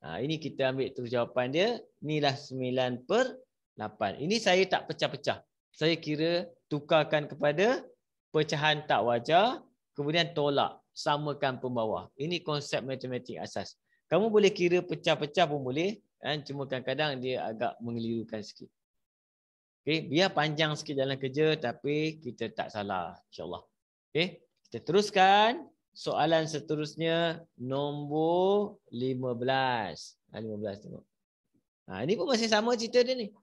Ini kita ambil terus jawapan dia. Inilah 9/8. Ini saya tak pecah-pecah. Saya kira tukarkan kepada pecahan tak wajar. Kemudian tolak. Samakan pembawah. Ini konsep matematik asas. Kamu boleh kira pecah-pecah pun boleh. Cuma kadang-kadang dia agak mengelirukan sikit. Okey, biar panjang sikit jalan kerja tapi kita tak salah insya-Allah. Okey, kita teruskan soalan seterusnya nombor 15. 15 tengok. Ini pun masih sama cerita dia ni.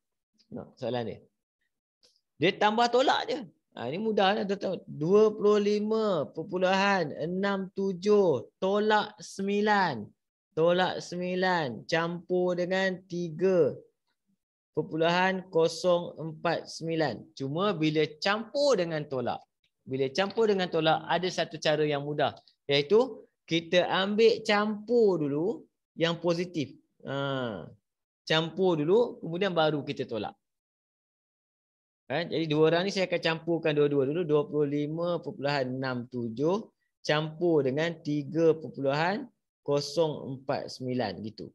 Tengok soalan dia. Dia tambah tolak je. Ini mudah dah tahu. 25.67 tolak 9. Tolak 9 campur dengan 3.049. Cuma bila campur dengan tolak. Bila campur dengan tolak ada satu cara yang mudah. Iaitu kita ambil campur dulu yang positif. Campur dulu kemudian baru kita tolak. Jadi dua orang ni saya akan campurkan dua-dua dulu. 25.67 campur dengan 3.049 gitu.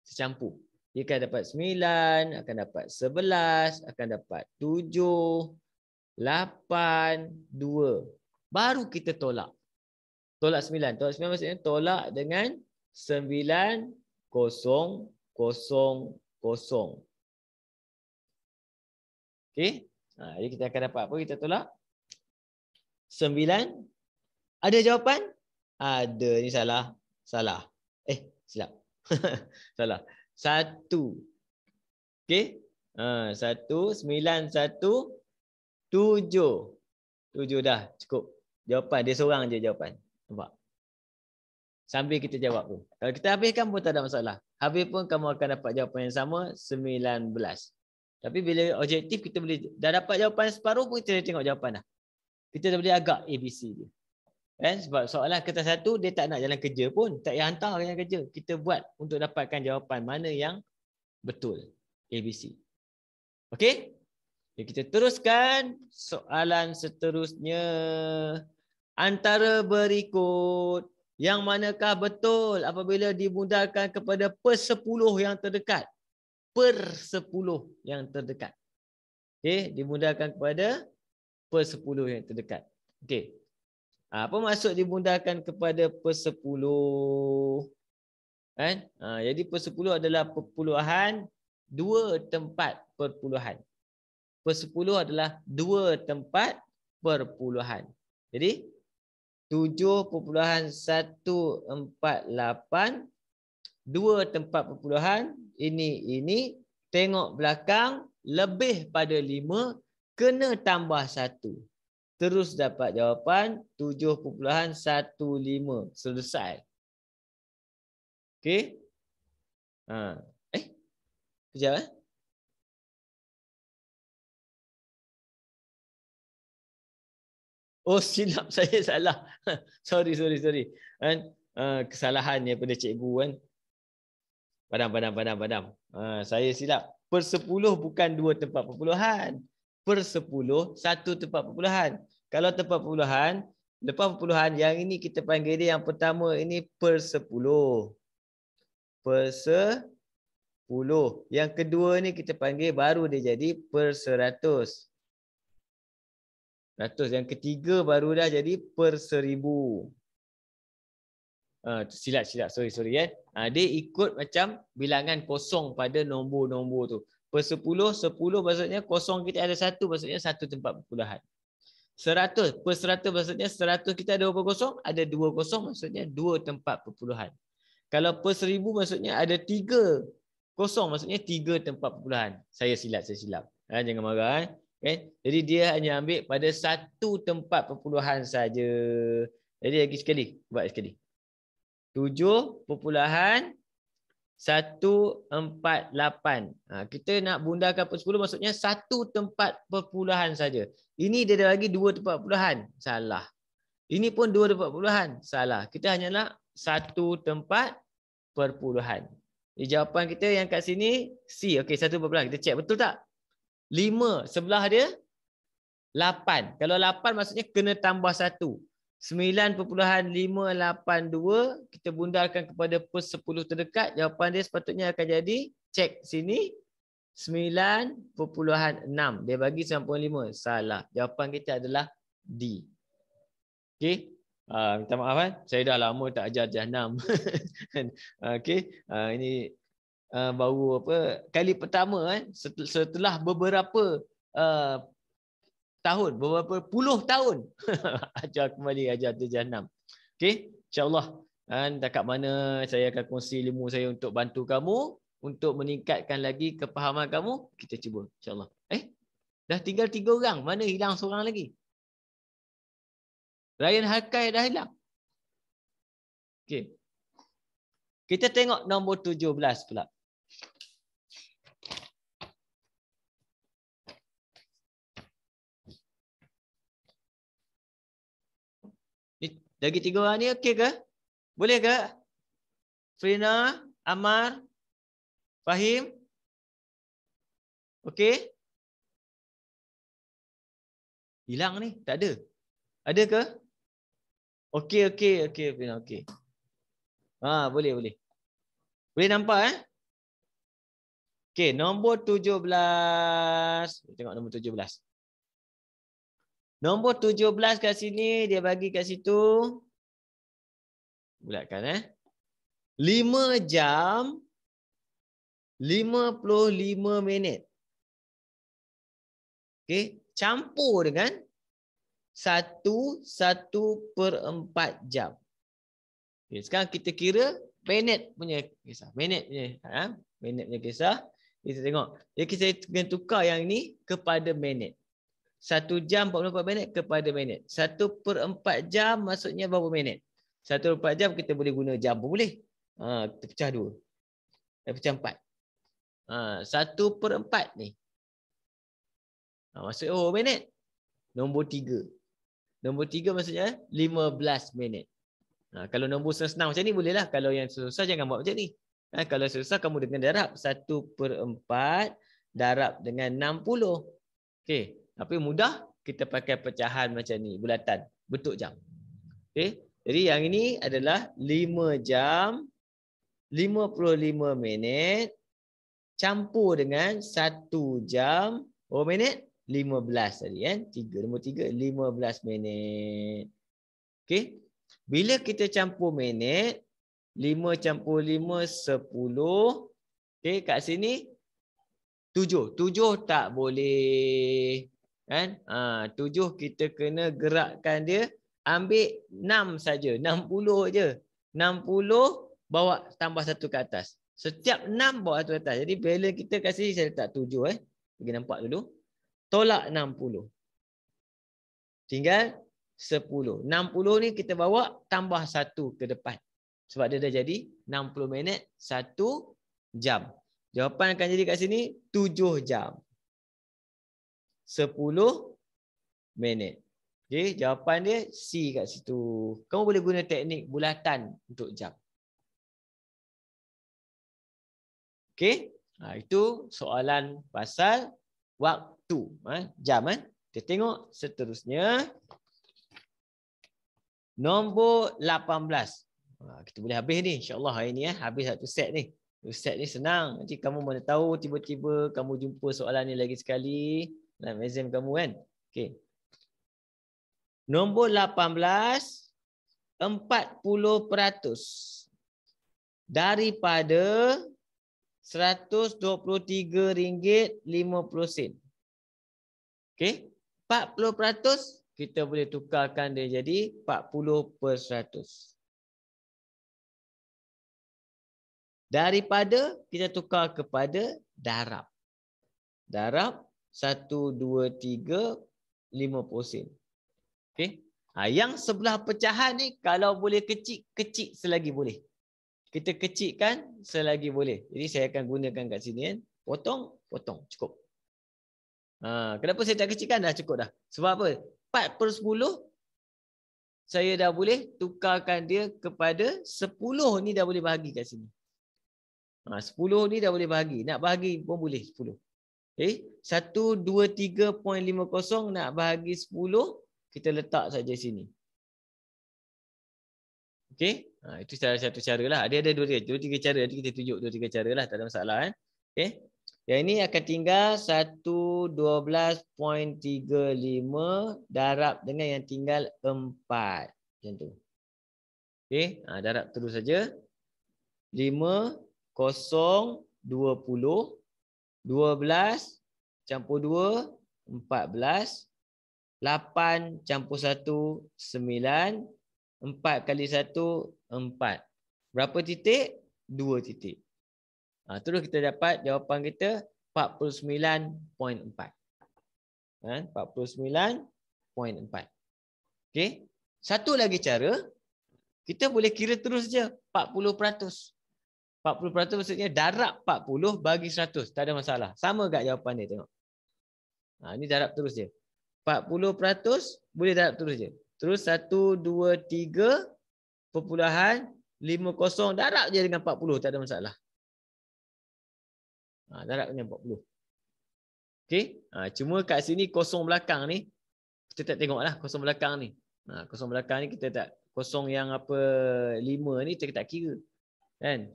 Secampur. Dia akan dapat 9, akan dapat 11, akan dapat 7, 8, 2. Baru kita tolak. Tolak 9. Tolak 9 maksudnya tolak dengan 9, 0, 0, 0. Okey. Jadi kita akan dapat apa? Kita tolak 9. Ada jawapan? Ada. Ni salah. Salah. Silap. Salah. 1. Okey. 1, 9, 1, 7. 7 dah. Cukup. Jawapan. Dia seorang je jawapan. Nampak? Sambil kita jawab pun. Kalau kita habiskan pun tak ada masalah. Habis pun kamu akan dapat jawapan yang sama. 19. Tapi bila objektif kita boleh dah dapat jawapan separuh pun kita tengok jawapan dah. Kita dah boleh agak ABC dia. Sebab soalan kertas 1 dia tak nak jalan kerja pun, tak payah hantar jalan kerja. Kita buat untuk dapatkan jawapan mana yang betul. ABC. Okey? Kita teruskan soalan seterusnya. Antara berikut yang manakah betul apabila dimudahkan kepada per-10 yang terdekat? Per-10 yang terdekat. Okey, dimudahkan kepada per-10 yang terdekat. Okey. Apa maksud dimudahkan kepada per-10? Jadi per-10 adalah perpuluhan 2 tempat perpuluhan. Per-10 adalah 2 tempat perpuluhan. Jadi 7.148 2 tempat perpuluhan ini tengok belakang lebih pada 5 kena tambah 1. Terus dapat jawapan 7.15. Selesai. Okey? Kejap Oh, silap, saya salah. sorry. Kesalahan daripada cikgu kan. Padam. Saya silap. Per-10 bukan 2 tempat perpuluhan. Per-10 1 tempat perpuluhan. Kalau tempat perpuluhan, lepas perpuluhan yang ini kita panggil dia yang pertama ini per-10. Per-10. Yang kedua ni kita panggil baru dia jadi per-100. Yang ketiga baru dah jadi per-1000. Silap. Sorry kan. Dia ikut macam bilangan kosong pada nombor-nombor tu. Per-10 maksudnya kosong kita ada 1, maksudnya 1 tempat perpuluhan. 100 per-100 maksudnya 100 kita ada berapa kosong? Ada 2 kosong, maksudnya 2 tempat perpuluhan. Kalau per-1000 maksudnya ada 3 kosong, maksudnya 3 tempat perpuluhan. Saya silap. Jangan marah. Jadi dia hanya ambil pada 1 tempat perpuluhan saja. Jadi lagi sekali. Buat sekali. 7.148. Kita nak bundarkan per-10 maksudnya 1 tempat perpuluhan saja. Ini dia dah bagi 2 tempat perpuluhan. Salah. Ini pun 2 tempat perpuluhan. Salah. Kita hanya nak 1 tempat perpuluhan. Jawapan kita yang kat sini C. Okey, 1 perpuluhan. Kita cek betul tak? 5 sebelah dia 8. Kalau 8 maksudnya kena tambah 1. 9.582 kita bundarkan kepada per-10 terdekat. Jawapan dia sepatutnya akan jadi, cek sini, 9.6. Dia bagi 95. Salah. Jawapan kita adalah D. Okey. Minta maaf kan. Saya dah lama tak ajar Jahanam. Okey. Ini baru kali pertama setelah beberapa tahun, beberapa puluh tahun. Ajar kembali, ajar terjahannam. Okey, insya-Allah. Dan dekat mana saya akan kongsi ilmu saya untuk bantu kamu untuk meningkatkan lagi kepahaman kamu, kita cuba insya-Allah. Dah tinggal 3 orang, mana hilang seorang lagi? Ryan Hakai dah hilang. Okey. Kita tengok nombor 17 pula. Lagi 3 orang ni okey ke? Boleh ke? Frina, Amar, Fahim? Okey? Hilang ni, tak ada. Ada ke? Okey, Frina, okey. Boleh. Boleh nampak Okey, nombor 17. Tengok nombor 17. Nombor 17 kat sini, dia bagi kat situ. Bulatkan 5 jam 55 minit. Okey, campur dengan 1/4 jam. Okay, sekarang kita kira minit punya kisah. Minit punya kisah. Kita tengok. Jadi kita kena tukar yang ini kepada minit. 1 jam 44 minit kepada minit. 1/4 jam maksudnya berapa minit? 1/4 jam kita boleh guna jam pun boleh. Kita pecah 2. Kita pecah 4. 1/4 ni. Maksudnya minit. Nombor 3. Nombor 3 maksudnya 15 minit. Kalau nombor senang macam ni bolehlah. Kalau yang susah jangan buat macam ni. Kalau susah kamu dengan darab 1/4 darab dengan 60. Okey. Tapi mudah kita pakai pecahan macam ni, bulatan, bentuk jam. Okey. Jadi yang ini adalah 5 jam 55 minit campur dengan 1 jam berapa minit? 15 tadi 3 nombor 3 15 minit. Okey. Bila kita campur minit 5 campur 5 10. Okey, kat sini 7. 7 tak boleh. 7 kita kena gerakkan dia, ambil 6 saja, 60 je. 60 bawa tambah 1 ke atas. Setiap 6 bawa 1 ke atas. Jadi balance kita kat sini saya letak 7 bagi nampak dulu. Tolak 60. Tinggal 10. 60 ni kita bawa tambah 1 ke depan. Sebab dia dah jadi 60 minit 1 jam. Jawapan akan jadi kat sini 7 jam 10 minit. Okey, jawapan dia C kat situ. Kamu boleh guna teknik bulatan untuk jam. Okey, itu soalan pasal waktu, jam. Kita tengok seterusnya. Nombor 18. Kita boleh habis ni insya-Allah hari ni habis satu set ni. Set ni senang. Nanti kamu mana tahu tiba-tiba kamu jumpa soalan ni lagi sekali dalam exam kamu Okey. Nombor 18, 40% daripada RM123.50. Okey. 40% kita boleh tukarkan dia jadi 40%. Daripada kita tukar kepada darab. Darab 1, 2, 3, 50%. Okey. Yang sebelah pecahan ni kalau boleh kecil selagi boleh. Kita kecilkan selagi boleh. Jadi saya akan gunakan kat sini potong cukup. Kenapa saya tak kecilkan? Dah cukup dah. Sebab apa? 4/10 saya dah boleh tukarkan dia kepada 10 ni dah boleh bahagi kat sini. 10 ni dah boleh bahagi. Nak bahagi pun boleh 10. 123.50 nak bahagi 10, kita letak saja sini. Okey? Itu salah satu cara lah. Dia ada 2-3 cara. Nanti kita tunjuk 2-3 cara lah. Tak ada masalah. Okey? Yang ini akan tinggal 112.35 darab dengan yang tinggal 4. Macam tu. Okey? Darab terus saja. 5, 0, 20. 12 campur 2, 14. 8 campur 1, 9. 4 kali 1, 4. Berapa titik? 2 titik. Terus kita dapat jawapan kita 49.4. 49.4. Okey. Satu lagi cara, kita boleh kira terus je 40%. 40% maksudnya darab 40 bagi 100. Tak ada masalah. Sama kat jawapan dia, tengok. Ini darab terus je. 40% boleh darab terus je. Terus 1, 2, 3.50 darab je dengan 40. Tak ada masalah. Darab dengan 40. Okey. Cuma kat sini kosong belakang ni, kita tak tengok lah kosong belakang ni. Kosong belakang ni kita tak, kosong yang apa 5 ni kita tak kira. Kan?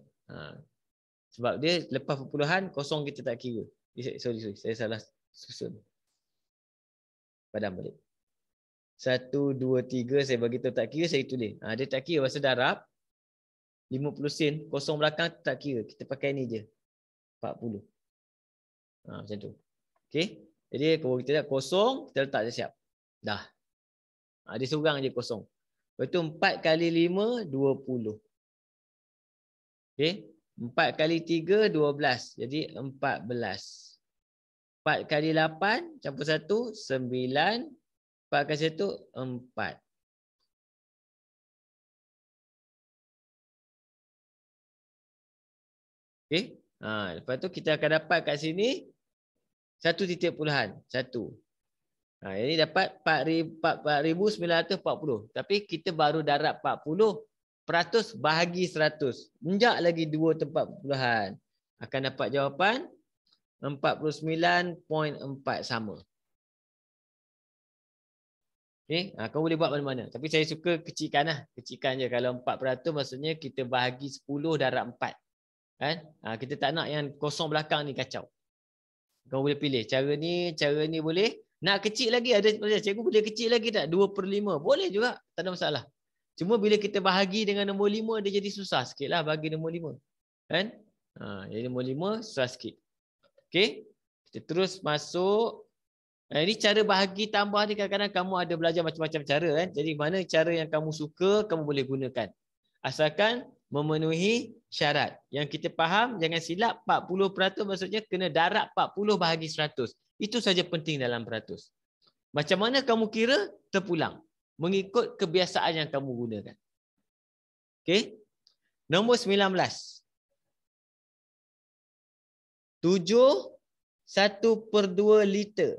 Sebab dia lepas perpuluhan, kosong kita tak kira. Sorry, saya salah susun. Padam balik. 1, 2, 3 saya bagi tahu tak kira, saya tulis. Dia tak kira pasal darab 50 sen, kosong belakang tak kira. Kita pakai ni je. 40. Macam tu. Okey. Jadi kalau kita dah kosong, kita letak dah siap. Dah. Dia seorang je kosong. Lepas tu 4 kali 5, 20. Okey. 4 kali 3, 12. Jadi 14. 4 kali 8, campur 1, 9. 4 kali 1, 4. Okey. Lepas tu kita akan dapat kat sini 1 titik puluhan. 1. Ini dapat 4,940. Tapi kita baru darab 40% bahagi 100. Menjak lagi 2 tempat puluhan. Akan dapat jawapan 49.4 sama. Okey, kau boleh buat mana-mana. Tapi saya suka kecilkan lah. Kecilkan je. Kalau 4% maksudnya kita bahagi 10 darab 4. Kan? Kita tak nak yang kosong belakang ni kacau. Kau boleh pilih. Cara ni boleh. Nak kecil lagi ada, cikgu boleh kecil lagi tak? 2/5. Boleh juga. Tak ada masalah. Cuma bila kita bahagi dengan nombor 5, dia jadi susah sikit lah bagi nombor 5. Kan? Jadi nombor 5 susah sikit. Okey. Kita terus masuk. Ini cara bahagi tambah ni kadang-kadang kamu ada belajar macam-macam cara kan. Jadi mana cara yang kamu suka kamu boleh gunakan. Asalkan memenuhi syarat. Yang kita faham jangan silap 40% maksudnya kena darab 40 bahagi 100. Itu saja penting dalam peratus. Macam mana kamu kira terpulang mengikut kebiasaan yang kamu gunakan. Okey. Nombor 19. 7 1/2 liter.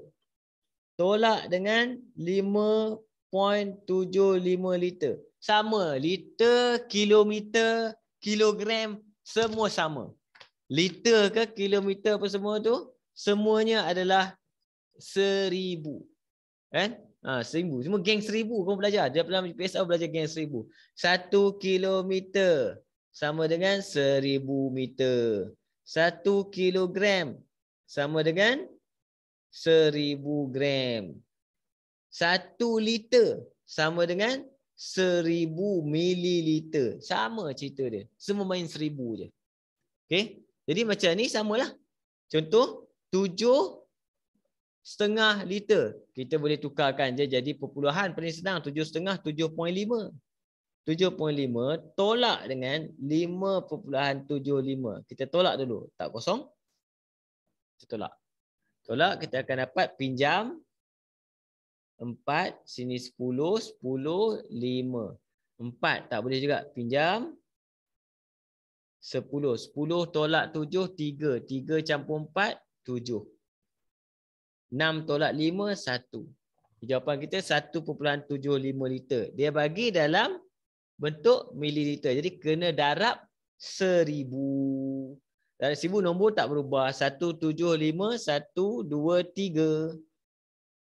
Tolak dengan 5.75 liter. Sama. Liter, kilometer, kilogram, semua sama. Liter ke kilometer apa semua tu, semuanya adalah 1000. Kan? 1000. Semua geng 1000 kamu belajar. Dia dalam PSL belajar geng 1000. 1 kilometer sama dengan 1000 meter. 1 kilogram sama dengan 1000 gram. 1 liter sama dengan 1000 mililiter. Sama cerita dia. Semua main 1000 je. Okey. Jadi macam ni samalah. Contoh 7,5 liter. Kita boleh tukarkan je jadi perpuluhan paling senang. 7,5, 7.5. 7.5 tolak dengan 5.75. Kita tolak dulu. Tak kosong. Kita tolak. Tolak, kita akan dapat pinjam 4, sini 10, 10, 5. 4 tak boleh juga. Pinjam 10. 10 tolak 7, 3. 3 campur 4, 7. 6 tolak 5, 1. Jawapan kita 1.75 liter. Dia bagi dalam bentuk mililiter. Jadi kena darab 1000. Darab 1000 nombor tak berubah. 175, 1, 2, 3.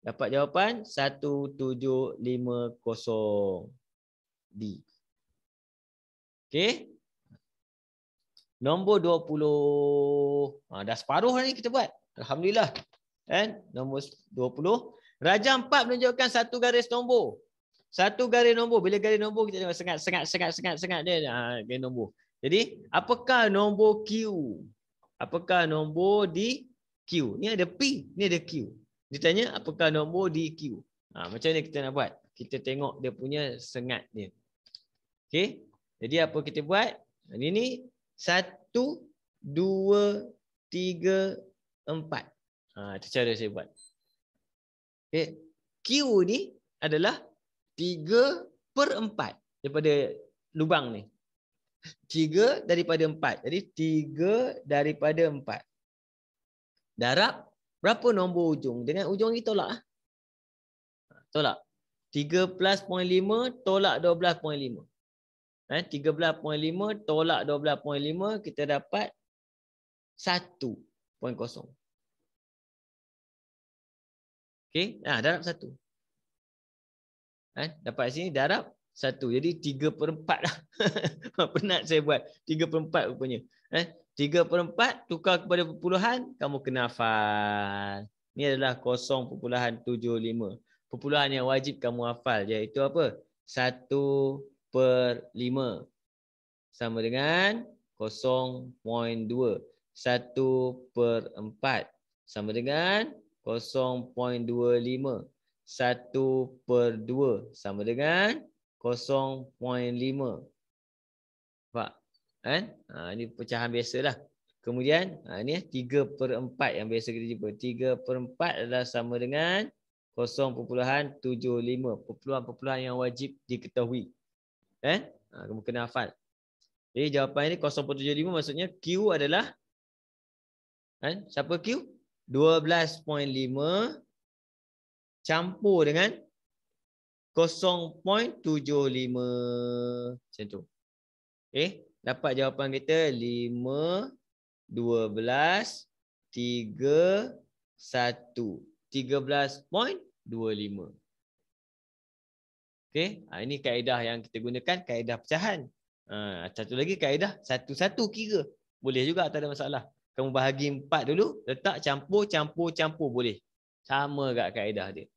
Dapat jawapan 1750 D. Okey. Nombor 20. Dah separuh ni kita buat. Alhamdulillah. Kan? Nombor 20. Raja 4 menunjukkan satu garis nombor. Satu garis nombor. Bila garis nombor kita tengok sengat dia. Garis nombor. Jadi apakah nombor Q? apakah nombor di Q? Ni ada P, ni ada Q. Dia tanya apakah nombor di Q. Macam ni kita nak buat? Kita tengok dia punya sengat dia. Okey. Jadi apa kita buat? Ini ni 1, 2, 3, 4. Itu cara saya buat. Okay. Q ni adalah 3/4 daripada lubang ni. 3 daripada 4. Jadi 3 daripada 4. Darab berapa nombor ujung? Dengan ujung ni tolak. Tolak. 13.5 tolak 12.5. 13.5 tolak 12.5 kita dapat 1.0. Okey, darab 1. Dapat sini darab 1. Jadi 3/4 lah. Penat saya buat. 3/4 rupanya. 3/4 tukar kepada perpuluhan, kamu kena hafal. Ini adalah 0.75. Perpuluhan yang wajib kamu hafal iaitu apa? 1/5 sama dengan 0.2. 1/4 sama dengan 0.25. 1/2 sama dengan 0.5. Nampak? Ini pecahan biasalah. Kemudian ini 3/4 yang biasa kita jumpa. 3/4 adalah sama dengan 0.75. Perpuluhan yang wajib diketahui. Kamu kena hafal. Jadi jawapan ini 0.75 maksudnya Q adalah siapa Q? 12.5 campur dengan 0.75. Macam tu. Dapat jawapan kita 5, 12, 3, 1. 13.25. Ini kaedah yang kita gunakan, kaedah pecahan. Satu lagi kaedah satu-satu kira. Boleh juga, tak ada masalah. Kamu bahagi 4 dulu, letak campur, campur, campur boleh. Sama kat kaedah dia.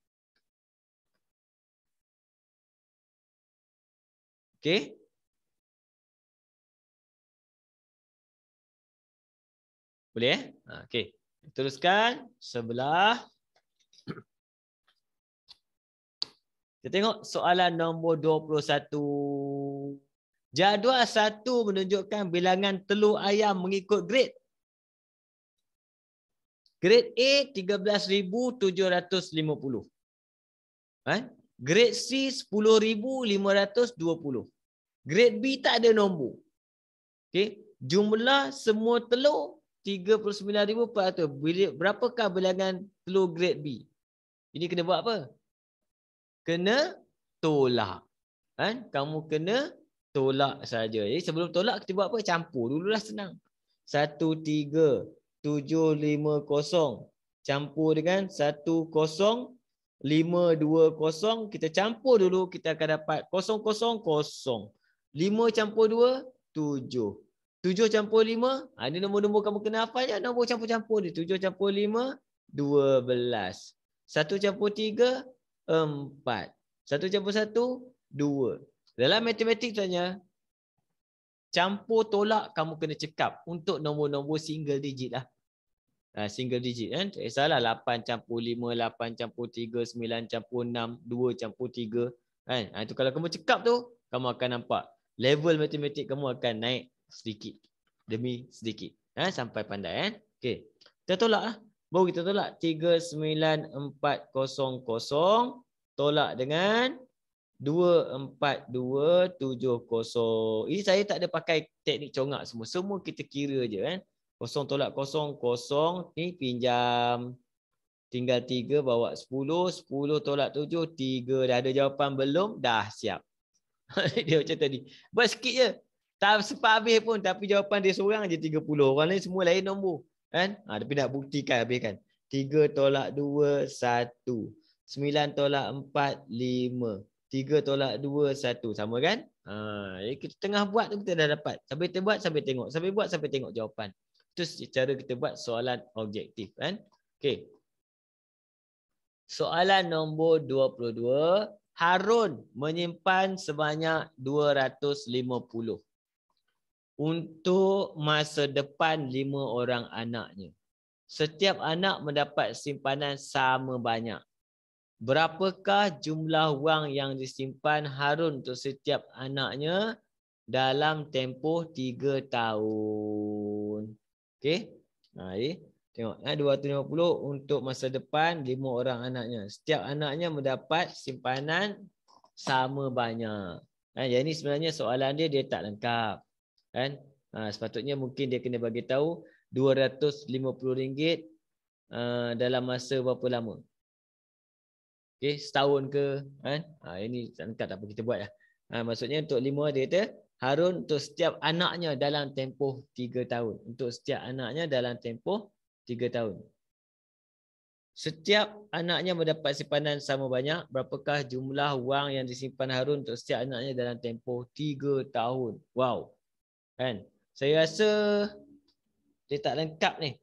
Okey. Boleh okey. Teruskan sebelah. Kita tengok soalan nombor 21. Jadual 1 menunjukkan bilangan telur ayam mengikut grade. Grade A 13,750. Grade C 10,520. Grade B tak ada nombor. Okey, jumlah semua telur 39,400. Berapakah bilangan telur grade B? Ini kena buat apa? Kena tolak. Kamu kena tolak saja. Jadi sebelum tolak kita buat apa? Campur dululah, senang. 1,3,750 campur dengan 1,0,520. Kita campur dulu, kita akan dapat 0,0,0. 5 campur 2, 7. 7 campur 5, ini nombor-nombor kamu kena hafal je. Nombor campur-campur ni. 7 campur 5, 12. 1 campur 3, 4. 1 campur 1, 2. Dalam matematik tanya, campur tolak kamu kena cekap untuk nombor-nombor single digit lah. Single digit kan. Tak kisahlah 8 campur 5, 8 campur 3, 9 campur 6, 2 campur 3. Itu kalau kamu cekap tu, kamu akan nampak level matematik kamu akan naik sedikit demi sedikit. Sampai pandai. Okey. Kita tolak lah. Baru kita tolak 39,400 tolak dengan 24,270. Ini saya tak ada pakai teknik congak semua. Semua kita kira je kan. 0 tolak 0, 0. Ni pinjam. Tinggal 3 bawa 10. 10 tolak 7, 3. Dah ada jawapan belum? Dah siap. Dia macam tadi. Buat sikit je. Tak sempat habis pun. Tapi jawapan dia seorang je 30. Orang lain semua lain nombor. Tapi nak buktikan habiskan. 3 tolak 2, 1. 9 tolak 4, 5. 3 tolak 2, 1. Sama kan? Jadi kita tengah buat tu kita dah dapat. Sampai kita buat, sampai tengok. Sampai buat, sampai tengok jawapan. Itu cara kita buat soalan objektif. Okey. Soalan nombor 22. Harun menyimpan sebanyak 250. untuk masa depan 5 orang anaknya. Setiap anak mendapat simpanan sama banyak. Berapakah jumlah wang yang disimpan Harun untuk setiap anaknya dalam tempoh 3 tahun? Okey. Tengok 250 untuk masa depan 5 orang anaknya. Setiap anaknya mendapat simpanan sama banyak. Jadi sebenarnya soalan dia tak lengkap. Kan? Sepatutnya mungkin dia kena bagi tahu RM250 dalam masa berapa lama. Okey, setahun ke kan? Ini tak lengkap, tak apa kita buat lah. Maksudnya untuk 5 dia kata Harun untuk setiap anaknya dalam tempoh 3 tahun. Untuk setiap anaknya dalam tempoh 3 tahun. Setiap anaknya mendapat simpanan sama banyak. Berapakah jumlah wang yang disimpan Harun untuk setiap anaknya dalam tempoh 3 tahun? Wow. Kan? Saya rasa dia tak lengkap ni.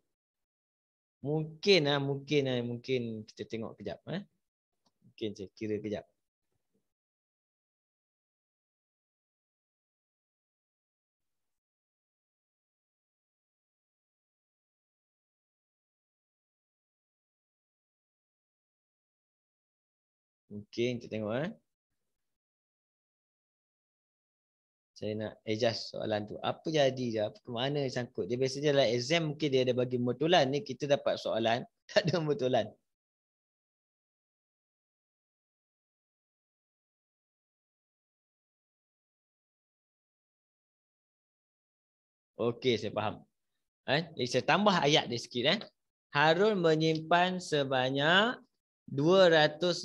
Mungkin kita tengok kejap. Mungkin saya kira kejap. Mungkin kita tengok. Saya nak adjust soalan tu. Apa jadi je? Apa ke mana sangkut? Dia biasanya dalam exam mungkin dia ada bagi pembetulan. Ni kita dapat soalan. Tak ada pembetulan. Okey, saya faham. Jadi saya tambah ayat dia sikit. Harun menyimpan sebanyak 250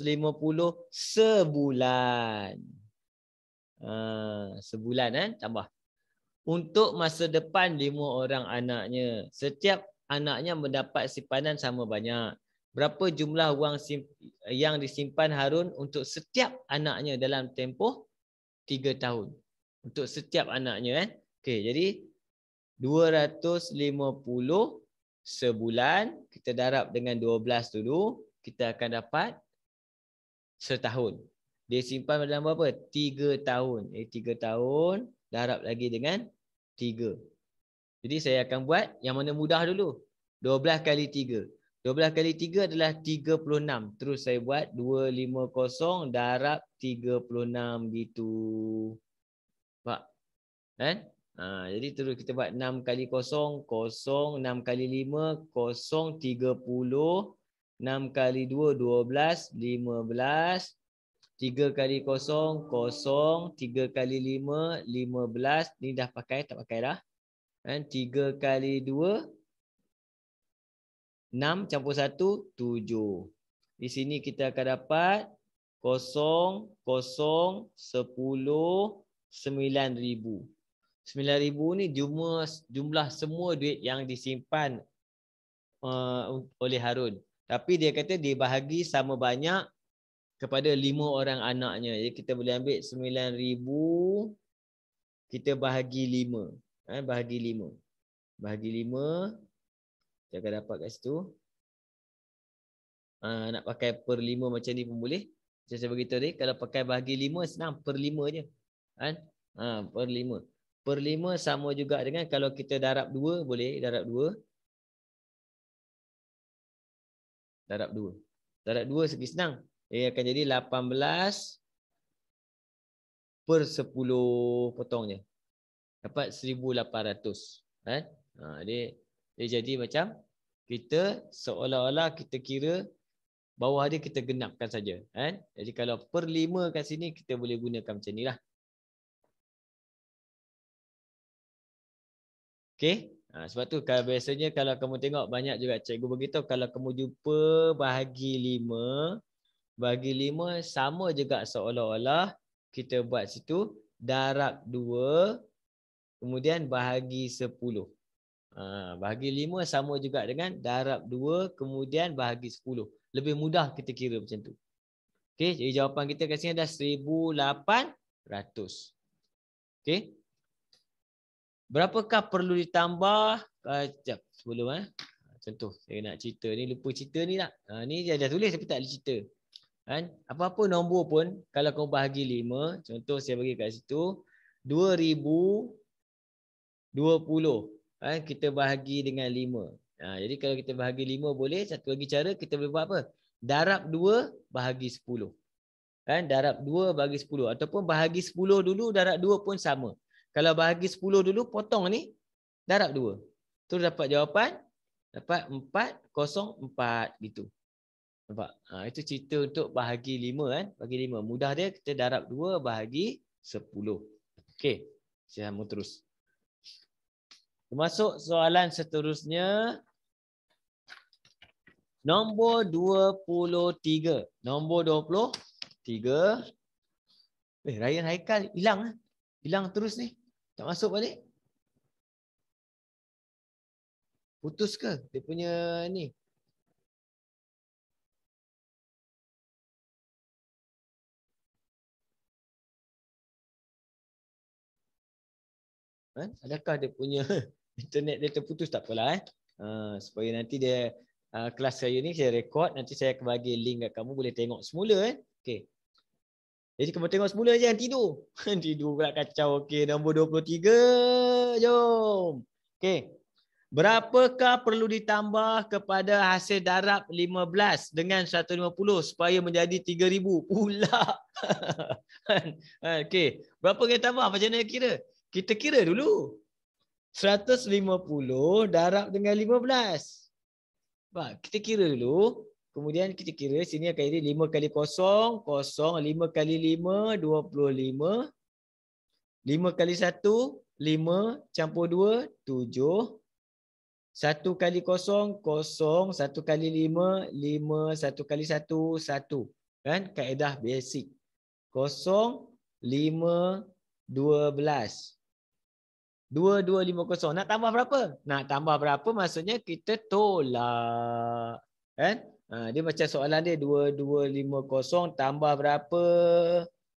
sebulan. Sebulan tambah. Untuk masa depan 5 orang anaknya. Setiap anaknya mendapat simpanan sama banyak. Berapa jumlah wang yang disimpan Harun untuk setiap anaknya dalam tempoh 3 tahun. Untuk setiap anaknya. Okey, jadi 250 sebulan. Kita darab dengan 12 dulu. Kita akan dapat setahun. Dia simpan dalam berapa? 3 tahun. 3 tahun. Darab lagi dengan 3. Jadi saya akan buat yang mana mudah dulu. 12 kali 3. 12 kali 3 adalah 36. Terus saya buat 250 darab 36 gitu. Pak. Kan? Jadi terus kita buat 6 kali 0, 0, 6 kali 5, 0, 30. 6 kali 2, 12, 15. 3 kali 0, 0. 3 kali 5, 15. Ni dah pakai, tak pakai dah. 3 kali 2, 6 campur 1, 7. Di sini kita akan dapat 0, 0, 10, 9,000. 9,000 ni jumlah semua duit yang disimpan oleh Harun. Tapi dia kata dia bahagi sama banyak kepada 5 orang anaknya. Jadi kita boleh ambil 9,000, kita bahagi 5. Bahagi 5. Bahagi 5. Kita akan dapat kat situ. Nak pakai per 5 macam ni pun boleh. Saya beritahu tadi, kalau pakai bahagi 5 senang, per 5 je. Per 5. Per 5 sama juga dengan kalau kita darab 2, boleh darab 2. Darab 2. Darab 2 segi senang. Ia akan jadi 18 per 10 potong je. Dapat 1,800. Dia jadi macam kita seolah-olah kita kira bawah dia kita genapkan saja. Jadi kalau per 5 kat sini kita boleh gunakan macam ni lah. Okey. Sebab tu kalau biasanya kalau kamu tengok banyak juga cikgu beritahu kalau kamu jumpa bahagi 5. Bahagi 5 sama juga seolah-olah kita buat situ darab 2. Kemudian bahagi 10. Bahagi 5 sama juga dengan darab 2 kemudian bahagi 10. Lebih mudah kita kira macam tu. Okey, jadi jawapan kita kat sini adalah 1,800. Okey. Berapakah perlu ditambah? Sekejap sebelum contoh saya nak cerita ni, lupa cerita ni tak? Ni dia dah tulis tapi tak ada cerita. Apa-apa nombor pun kalau kau bahagi 5, contoh saya bagi kat situ 2,000 20. Kita bahagi dengan 5. Jadi kalau kita bahagi 5 boleh. Satu lagi cara kita boleh buat apa? Darab 2 bahagi 10. Darab 2 bagi 10. Ataupun bahagi 10 dulu, darab 2 pun sama. Kalau bahagi 10 dulu, potong ni, darab 2. Tu dapat jawapan, dapat 404 gitu. Nampak? Itu cerita untuk bahagi 5 kan. Bahagi 5. Mudah dia, kita darab 2 bahagi 10. Okey. Saya mau terus. Masuk soalan seterusnya. Nombor 23. Nombor 23. Ryan Haikal hilang. Hilang terus ni. Tak masuk balik. Putus ke? Dia punya ni. Adakah dia punya internet dia terputus? Tak apalah. Supaya nanti dia kelas saya ni saya rekod. Nanti saya akan bagi link kat kamu. Boleh tengok semula. Okay. Jadi kamu tengok semula je, jangan tidur. Tidur pula kacau. Okey, nombor 23. Jom. Okey. Berapakah perlu ditambah kepada hasil darab 15 dengan 150 supaya menjadi 3,000 pula? Okey. Berapa kita tambah? Macam mana kira? Kita kira dulu. 150 darab dengan 15. Kita kira dulu. Kemudian kita kira sini akan jadi 5 kali 0, 0. 5 kali 5, 25. 5 kali 1, 5. Campur 2, 7. 1 kali 0, 0. 1 kali 5, 5. 1 kali 1, 1. Kan? Kaedah basic. 0, 5, 12. 2250. Nak tambah berapa? Nak tambah berapa maksudnya kita tolak. Kan? Dia macam soalan dia 2250 tambah berapa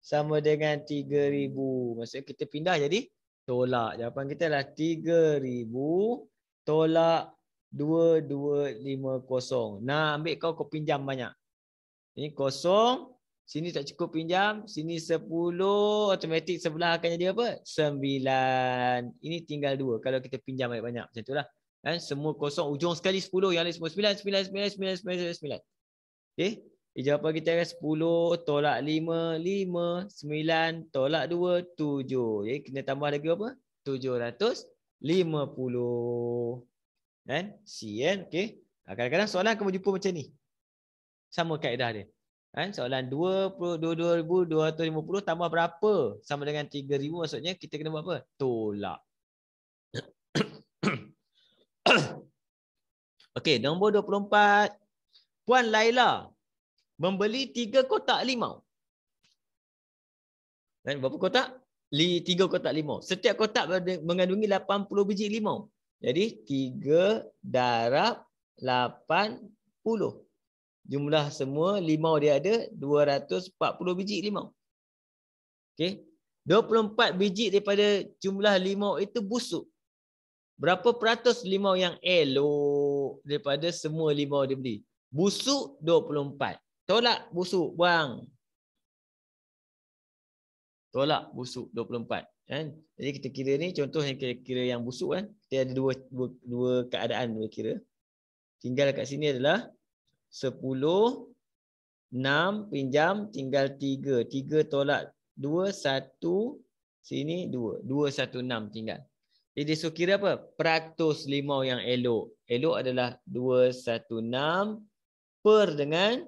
sama dengan 3,000. Maksudnya kita pindah jadi tolak. Jawapan kita adalah 3,000 tolak 2250. Nah, ambil kau pinjam banyak. Ini 0. Sini tak cukup pinjam. Sini 10. Automatik sebelah akan jadi apa? 9. Ini tinggal 2. Kalau kita pinjam banyak-banyak. Macam itulah. Kan? Semua 0. Ujung sekali 10. Yang lain semua 9. Okey. Jawapan kita adalah 10 tolak 5. 5. 9 tolak 2. 7. Jadi kena tambah lagi apa? 750. Kan? C kan? Okey. Kadang-kadang soalan akan berjumpa macam ni. Sama kaedah dia. Kan? Soalan 22,250 tambah berapa? Sama dengan 3,000 maksudnya kita kena buat apa? Tolak. Okey, nombor 24. Puan Laila membeli 3 kotak limau. Dan berapa kotak? 3 kotak limau. Setiap kotak mengandungi 80 biji limau. Jadi 3 darab 80. Jumlah semua limau dia ada 240 biji limau. Okey. 24 biji daripada jumlah limau itu busuk. Berapa peratus limau yang elok daripada semua limau dia beli? Busuk 24. Tolak busuk, buang. Tolak busuk 24. Kan? Jadi kita kira ni contoh yang kira yang busuk kan. Kita ada dua keadaan boleh kira. Tinggal kat sini adalah 10, 6 pinjam tinggal 3. 3 tolak 2, 1. Sini 2. 216 tinggal. Jadi dia suruh kira apa? Peratus limau yang elok. Elok adalah 216 per dengan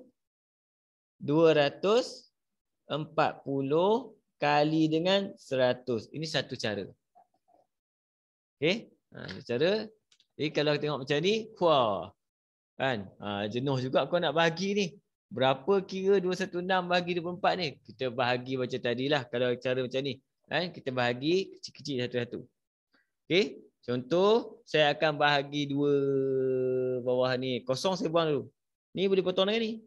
240 kali dengan 100. Ini satu cara. Okey? Cara. Jadi kalau tengok macam ni, wah. Kan? Jenuh juga kau nak bahagi ni. Berapa kira 216 bagi 24 ni? Kita bahagi macam tadilah kalau cara macam ni. Kan? Kita bahagi kecil-kecil satu-satu. Okey? Contoh, saya akan bahagi 2 bawah ni. 0 saya buang dulu. Ni boleh potong dengan ni.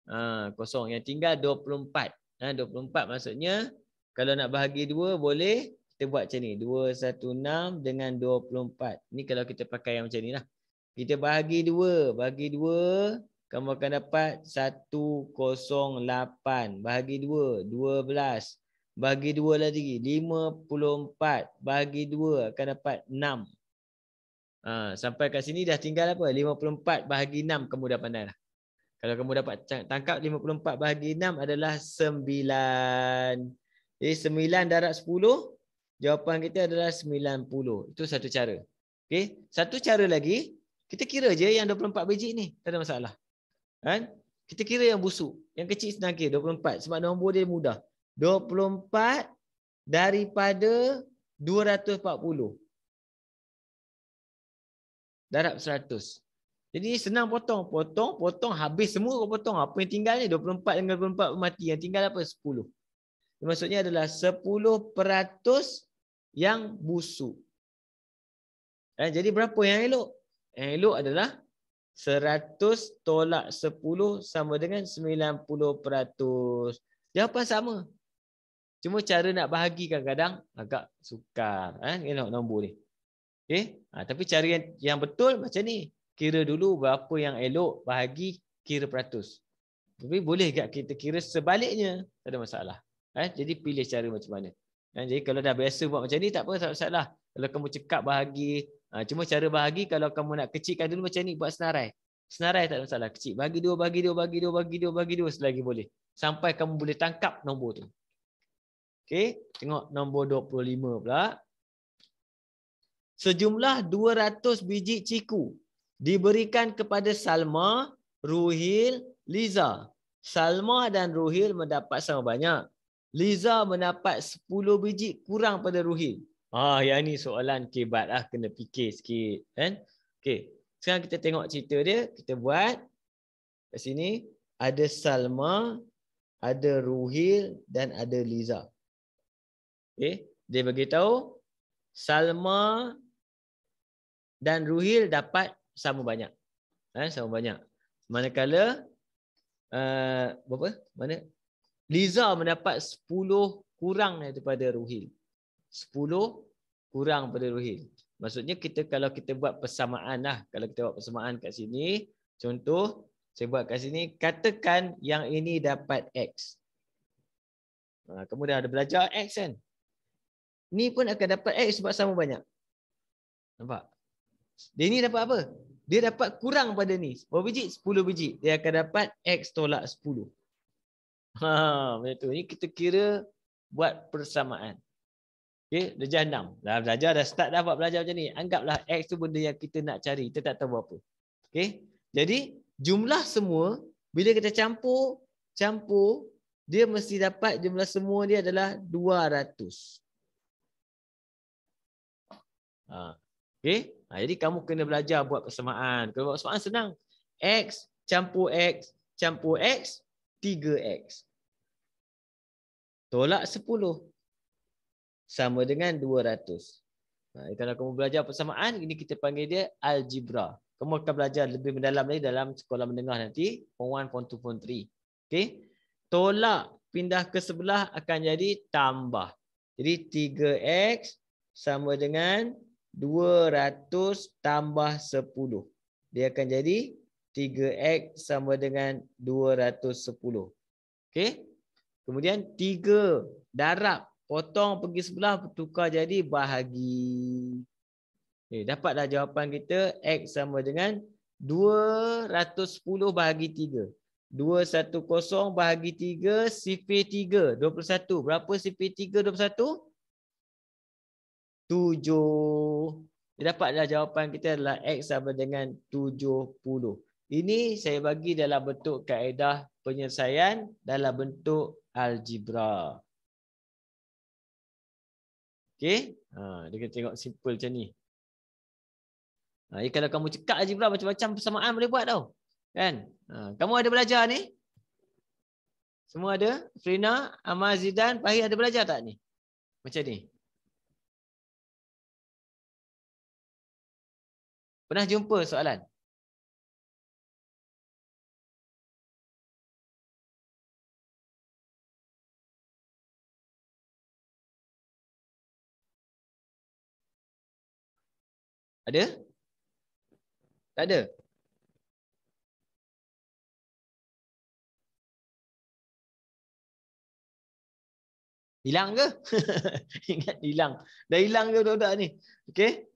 0. Yang tinggal 24. 24 maksudnya kalau nak bahagi 2 boleh kita buat macam ni. 216 dengan 24. Ni kalau kita pakai yang macam ni lah. Kita bahagi 2. Bahagi 2. Kamu akan dapat 108. Bahagi 2. 12. bagi 2 lagi. 54 bagi 2 akan dapat 6. Sampai kat sini dah tinggal apa? 54 bahagi 6 kamu dah pandai lah. Kalau kamu dapat tangkap 54 bahagi 6 adalah 9. Jadi 9 darab 10, jawapan kita adalah 90. Itu satu cara. Okey, satu cara lagi, kita kira je yang 24 biji ni, tak ada masalah. Kan? Kita kira yang busuk. Yang kecil senang kira 24 sebab nombor dia mudah. 24 daripada 240 darab 100. Jadi senang potong. Potong habis semua kau potong. Apa yang tinggal ni 24 dengan 24 mati. Yang tinggal apa? 10. Maksudnya adalah 10% yang busuk. Jadi berapa yang elok? Yang elok adalah 100 tolak 10 sama dengan 90%. Jawapan sama. Cuma cara nak bahagi kadang-kadang agak sukar. Elok nombor ni. Okay? Tapi cara yang betul macam ni. Kira dulu berapa yang elok, bahagi, kira peratus. Tapi boleh tak kita kira sebaliknya? Tak ada masalah. Jadi pilih cara macam mana. Jadi kalau dah biasa buat macam ni, tak apa, tak masalah. Kalau kamu cekap bahagi, cuma cara bahagi kalau kamu nak kecilkan dulu macam ni, buat senarai. Senarai tak ada masalah. Kecil. Bagi 2, bagi 2, bagi 2, bagi 2, bagi 2 selagi boleh. Sampai kamu boleh tangkap nombor tu. Okey, tengok nombor 25 pula. Sejumlah 200 biji ciku diberikan kepada Salma, Ruhil, Liza. Salma dan Ruhil mendapat sama banyak. Liza mendapat 10 biji kurang pada Ruhil. Yang ni soalan kebat lah. Kena fikir sikit. Kan? Okey. Sekarang kita tengok cerita dia. Kita buat. Kat sini ada Salma, ada Ruhil dan ada Liza. Okey. Dia beritahu Salma dan Ruhil dapat sama banyak. Sama banyak. Manakala berapa? Mana? Liza mendapat 10 kurang daripada Ruhil. 10 kurang pada Ruhil. Maksudnya kalau kita buat persamaan lah. Kalau kita buat persamaan kat sini. Contoh, saya buat kat sini. Katakan yang ini dapat X. Kamu dah ada belajar X kan? Ni pun akan dapat X sebab sama banyak. Nampak? Dia ni dapat apa? Dia dapat kurang pada ni. Berapa biji? 10 biji. Dia akan dapat X tolak 10. Macam tu. Ni kita kira buat persamaan. Okay, darjah 6. Dah belajar, dah start dah buat belajar macam ni. Anggaplah X tu benda yang kita nak cari. Kita tak tahu apa. Okay. Jadi, jumlah semua, bila kita campur, dia mesti dapat jumlah semua dia adalah 200. Okay. Jadi kamu kena belajar buat persamaan. Kalau buat persamaan senang. X campur X campur X 3X. Tolak 10. Sama dengan 200. Kalau kamu belajar persamaan, ini kita panggil dia algebra. Kamu akan belajar lebih mendalam lagi dalam sekolah menengah nanti. Form 1, Form 2, Form 3. Okay. Tolak pindah ke sebelah akan jadi tambah. Jadi 3X sama dengan 200 tambah 10. Dia akan jadi 3X sama dengan 210. Okey. Kemudian 3 darab. Potong pergi sebelah, tukar jadi bahagi. Dapatlah jawapan kita. X sama dengan 210 bahagi 3. 210 bahagi 3, sifir 3. 21. Berapa sifir 3, 21? 7. Dapatlah jawapan kita adalah X sama dengan 70. Ini saya bagi dalam bentuk kaedah penyelesaian dalam bentuk algebra. Okey? Dia kena tengok simple macam ni. Kalau kamu cekak algebra macam-macam persamaan boleh buat tau. Kan? Kamu ada belajar ni? Semua ada? Frina, Amal, Zidan, Fahir ada belajar tak ni? Macam ni. Pernah jumpa soalan? Ada? Tak ada? Hilang ke? Ingat hilang. Dah hilang ke budak-budak ni? Okey.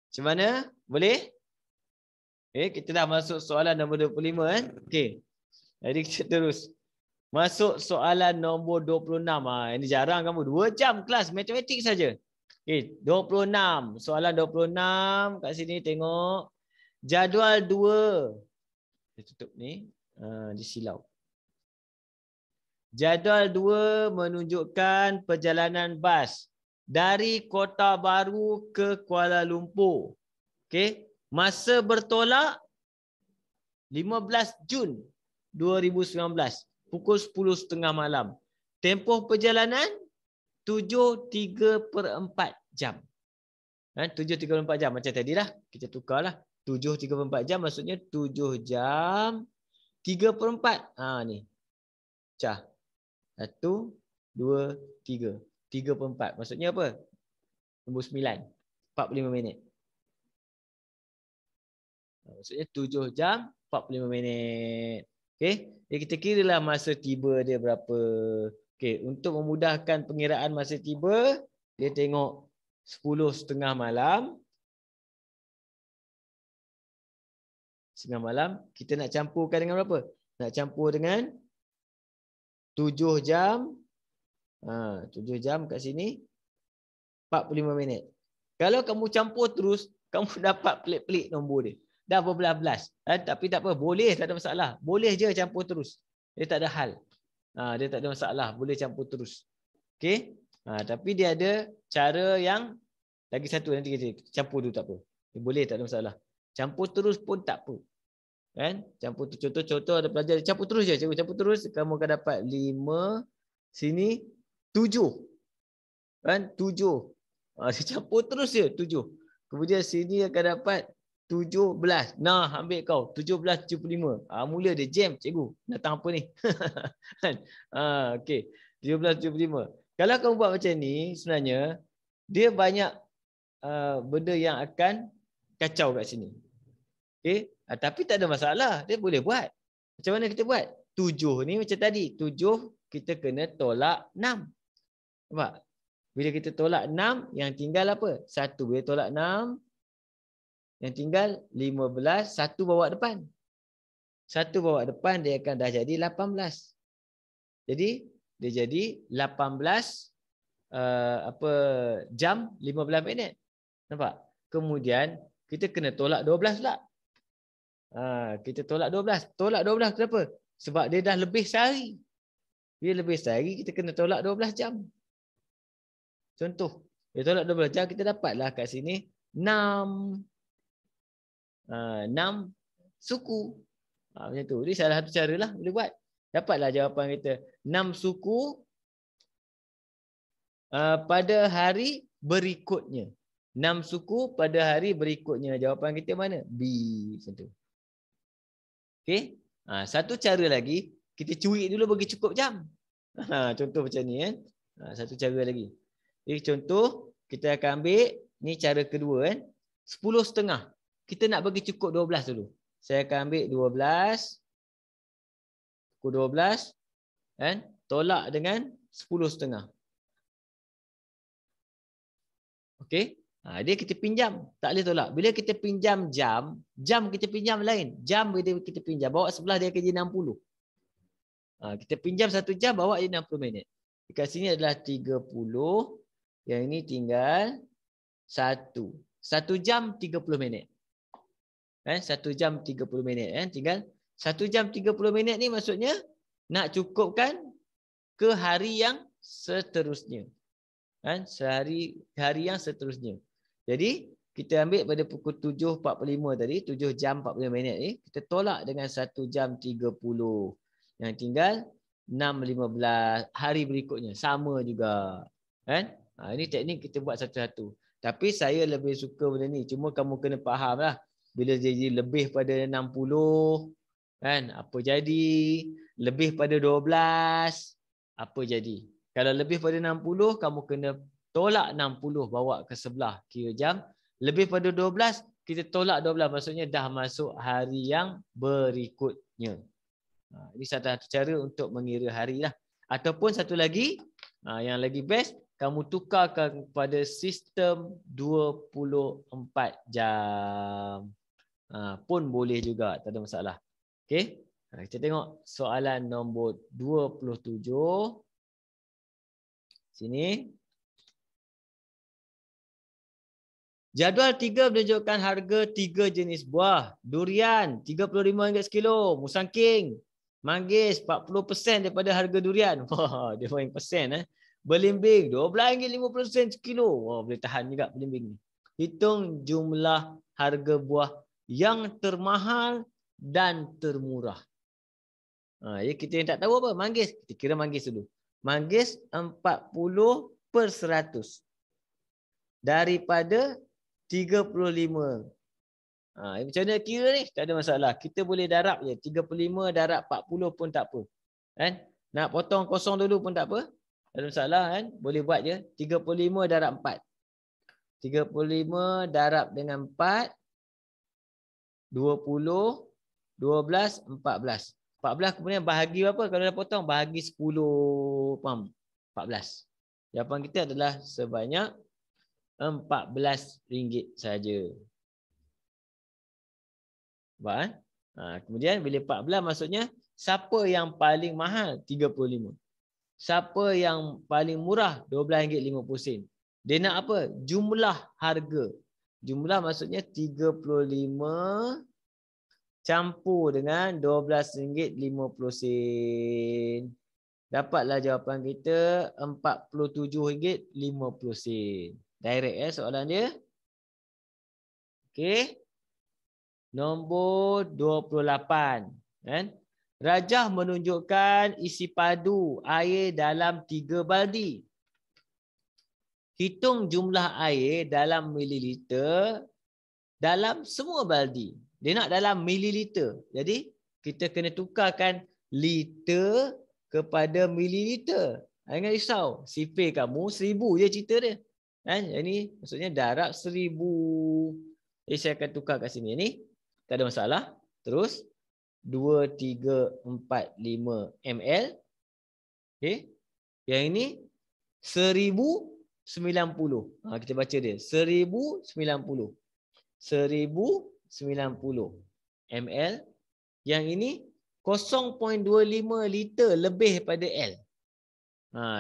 Macam mana? Boleh? Kita dah masuk soalan nombor 25 kan? Okey. Jadi kita terus. Masuk soalan nombor 26. Ini jarang kamu. 2 jam kelas matematik saja. Okey, 26. Soalan 26 kat sini tengok. Jadual 2. Kita tutup ni. Di silau. Jadual 2 menunjukkan perjalanan bas dari Kota Baru ke Kuala Lumpur. Okey, masa bertolak 15 Jun 2019 pukul 10.30 malam. Tempoh perjalanan 7.3/4 jam. 7.3/4 jam macam tadi lah. Kita tukarlah. 7.3/4 jam maksudnya 7 jam 3/4. Ni. Pecah. 1, 2, 3. 3/4. Maksudnya apa? Nombor 9. 45 minit. Maksudnya 7 jam 45 minit. Okey. Jadi kita kiralah masa tiba dia berapa. Okey. Untuk memudahkan pengiraan masa tiba, dia tengok 10.30 malam. Setengah malam. Kita nak campurkan dengan berapa? Nak campur dengan 7 jam. 7 jam kat sini 45 minit. Kalau kamu campur terus, kamu dapat pelik-pelik nombor dia. Dah berbelas-belas. Tapi tak apa. Boleh, tak ada masalah. Boleh je campur terus. Dia tak ada hal. Dia tak ada masalah. Boleh campur terus. Okey. Tapi dia ada cara yang lagi satu. Nanti kita campur dulu tak apa. Boleh, tak ada masalah. Campur terus pun tak apa. Kan? Campur tu. Contoh ada pelajar. Campur terus je. Campur terus. Kamu akan dapat 5. Sini 7. Kan? 7. Dia campur terus je. 7. Kemudian sini akan dapat 17. Nah, ambil kau. 17.75. Mula dia jam, cikgu. Datang apa ni? Okey. 17.75. Kalau kamu buat macam ni, sebenarnya, dia banyak benda yang akan kacau kat sini. Okey. Tapi tak ada masalah. Dia boleh buat. Macam mana kita buat? 7 ni macam tadi. 7 kita kena tolak 6. Nampak? Bila kita tolak 6, yang tinggal apa? 1 bila tolak 6. Yang tinggal 15, 1 bawa depan. 1 bawa depan, dia akan dah jadi 18. Jadi, dia jadi 18 jam 15 minit. Nampak? Kemudian, kita kena tolak 12 pula. Kita tolak 12. Tolak 12 kenapa? Sebab dia dah lebih sehari. Dia lebih sehari, kita kena tolak 12 jam. Contoh, dia tolak 12 jam, kita dapatlah kat sini 6 suku. Macam tu. Ini salah satu cara lah boleh buat. Dapatlah jawapan kita. 6 suku pada hari berikutnya. 6 suku pada hari berikutnya. Jawapan kita mana? B. Macam tu. Okey. Satu cara lagi, kita curi dulu bagi cukup jam. Contoh macam ni kan. Satu cara lagi. Jadi contoh, kita akan ambil, ni cara kedua kan. 10.30. Kita nak bagi cukup 12 dulu. Saya akan ambil 12. Pukul 12. Kan? Tolak dengan 10.30. Okey. Dia kita pinjam. Tak boleh tolak. Bila kita pinjam jam, jam kita pinjam lain. Jam bila kita pinjam, bawa sebelah dia akan jadi 60. Kita pinjam 1 jam, bawa dia 60 minit. Dekat sini adalah 30. Yang ini tinggal 1. 1 jam 30 minit. 1 jam 30 minit. Tinggal 1 jam 30 minit ni maksudnya nak cukupkan ke hari yang seterusnya. Hari yang seterusnya. Jadi kita ambil pada pukul 7.45 tadi, 7 jam 40 minit ni, kita tolak dengan 1 jam 30. Yang tinggal 6.15 hari berikutnya. Sama juga. Ini teknik kita buat satu-satu. Tapi saya lebih suka benda ni. Cuma kamu kena faham lah. Bila jadi lebih pada 60, apa jadi? Lebih pada 12, apa jadi? Kalau lebih pada 60, kamu kena tolak 60 bawa ke sebelah kira jam. Lebih pada 12, kita tolak 12. Maksudnya dah masuk hari yang berikutnya. Ini satu cara untuk mengira hari lah. Ataupun satu lagi, yang lagi best, kamu tukarkan kepada sistem 24 jam. Pun boleh juga, tak ada masalah. Okey. Kita tengok soalan nombor 27. Sini. Jadual 3 menunjukkan harga 3 jenis buah. Durian RM35 sekilo. Musangking, manggis 40% daripada harga durian. Wah, dia main persen. Belimbing RM12.50 sekilo. Wah, boleh tahan juga belimbing ni. Hitung jumlah harga buah yang termahal dan termurah. Ya, kita yang tak tahu apa? Manggis. Kita kira manggis dulu. Manggis 40%. Daripada 35. Macam mana kira ni? Tak ada masalah. Kita boleh darab je. 35 darab 40 pun tak apa. Kan? Nak potong kosong dulu pun tak apa. Tak ada masalah kan? Boleh buat je. 35 darab 4. 35 darab dengan 4. 20. 12. 14. 14 kemudian bahagi apa? Kalau dah potong, bahagi 10. Faham? 14. Jawapan kita adalah sebanyak RM14 saja. Faham? Kemudian bila 14 maksudnya siapa yang paling mahal? 35. Siapa yang paling murah? RM12.50. Dia nak apa? Jumlah harga. Jumlah maksudnya 35 campur dengan RM12.50. Dapatlah jawapan kita RM47.50. Direct soalan dia. Okey. Nombor 28. Kan? Rajah menunjukkan isi padu air dalam 3 baldi. Hitung jumlah air dalam mililiter dalam semua baldi. Dia nak dalam mililiter. Jadi kita kena tukarkan liter kepada mililiter. Jangan risau. Sifir kamu 1000 je cerita dia. Kan? Ini maksudnya darab 1000. Jadi saya akan tukar kat sini. Ini tak ada masalah. Terus 2345 ml. Okey. Yang ini 1090. Kita baca dia. 1090. 1090 ml. Yang ini 0.25 liter lebih pada L.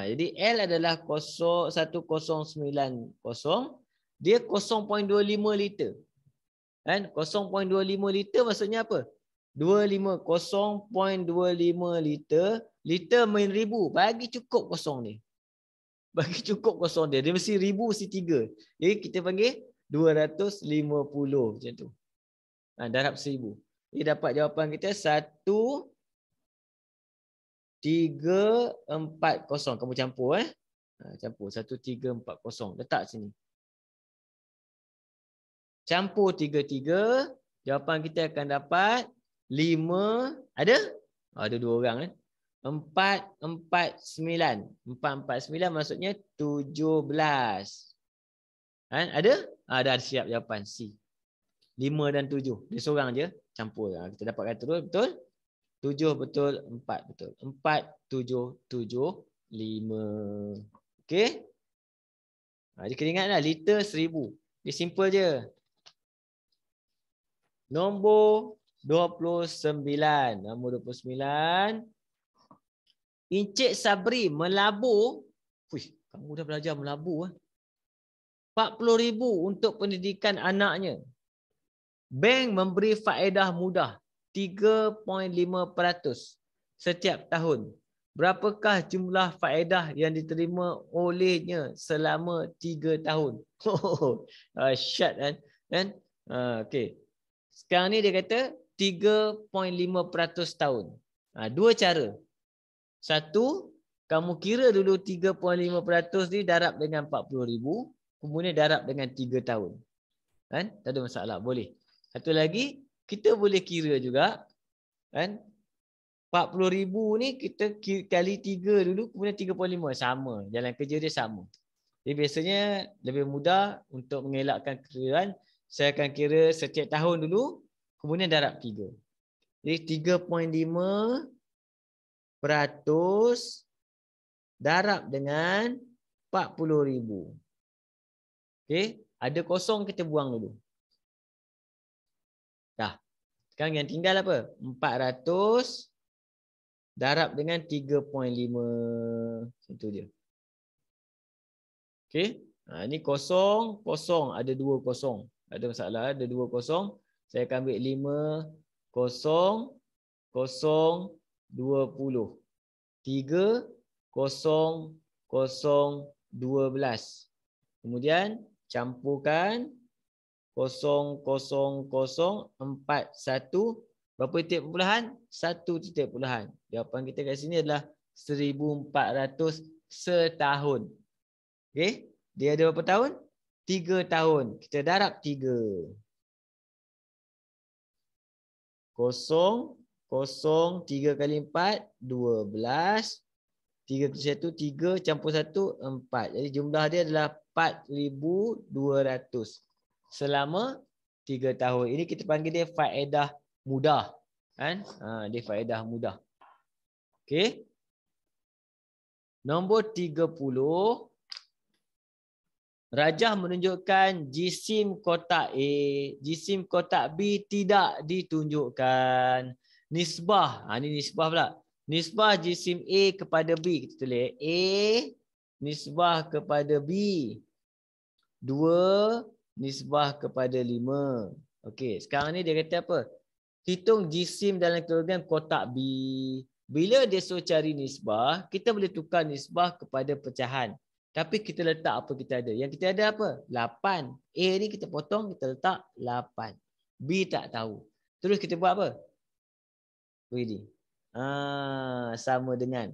Jadi L adalah 1090. Dia 0.25 liter. Kan? 0.25 liter maksudnya apa? 0.25 liter. Liter main 1000. Bagi cukup kosong ni. Bagi cukup kosong dia. Dia mesti 1000 mesti 3. Jadi kita panggil 250 macam tu. Darab 1000. Jadi dapat jawapan kita 1340. Kamu campur campur 1340. Letak sini. Campur 33. Jawapan kita akan dapat 5. Ada? Ada 2 orang 449. 449 maksudnya 17. Kan? Ada? Dah siap jawapan C. 5 dan 7. Dia seorang je campur. Kita dapatkan terus betul. 7 betul, 4 betul. 4, 7, 7, 5. Okey? Jadi kena ingatlah liter 1000. Dia simple je. Nombor 29. Nombor 29. Encik Sabri melabur. Kamu dah belajar melabur. 40,000 untuk pendidikan anaknya. Bank memberi faedah mudah 3.5% setiap tahun. Berapakah jumlah faedah yang diterima olehnya selama 3 tahun? Syat kan? Okey. Sekarang ni dia kata 3.5% tahun. 2 cara. Satu, kamu kira dulu 3.5% ni darab dengan 40,000. Kemudian darab dengan 3 tahun. Kan? Tak ada masalah. Boleh. Satu lagi, kita boleh kira juga. Kan? 40,000 ni kita kali 3 dulu. Kemudian 3.5. Sama. Jalan kerja dia sama. Jadi biasanya lebih mudah untuk mengelakkan kekeliruan. Saya akan kira setiap tahun dulu, kemudian darab 3. Jadi 3.5% darab dengan 40,000. Okey, ada kosong kita buang dulu. Dah. Sekarang yang tinggal apa? 400 darab dengan 3.5. Itu dia. Okey. Ini kosong, kosong. Ada 2 kosong. Ada masalah, ada 2 kosong. Saya akan ambil 5, kosong, kosong, 20. 3, kosong, kosong, 12. Kemudian campurkan 0, 0, 0, 4, 1. Berapa titik perpuluhan? 1 titik perpuluhan. Jawapan kita kat sini adalah 1,400 setahun. Okey? Dia ada berapa tahun? 3 tahun. Kita darab 3. 0, 0, 3 kali 4, 12. 3 kali 1, 3 campur 1, 4. Jadi jumlah dia adalah 4,200 selama 3 tahun. Ini kita panggil dia faedah mudah. Kan? Dia faedah mudah. Okey. Nombor 30. Rajah menunjukkan jisim kotak A, jisim kotak B tidak ditunjukkan. Nisbah. Ini nisbah pula. Nisbah jisim A kepada B. Kita tulis A nisbah kepada B. 2 nisbah kepada 5. Okey, sekarang ni dia kata apa? Hitung jisim dalam kilogram kotak B. Bila dia suruh cari nisbah, kita boleh tukar nisbah kepada pecahan. Tapi kita letak apa kita ada. Yang kita ada apa? 8. A ni kita potong, kita letak 8. B tak tahu. Terus kita buat apa? Ready. Sama dengan.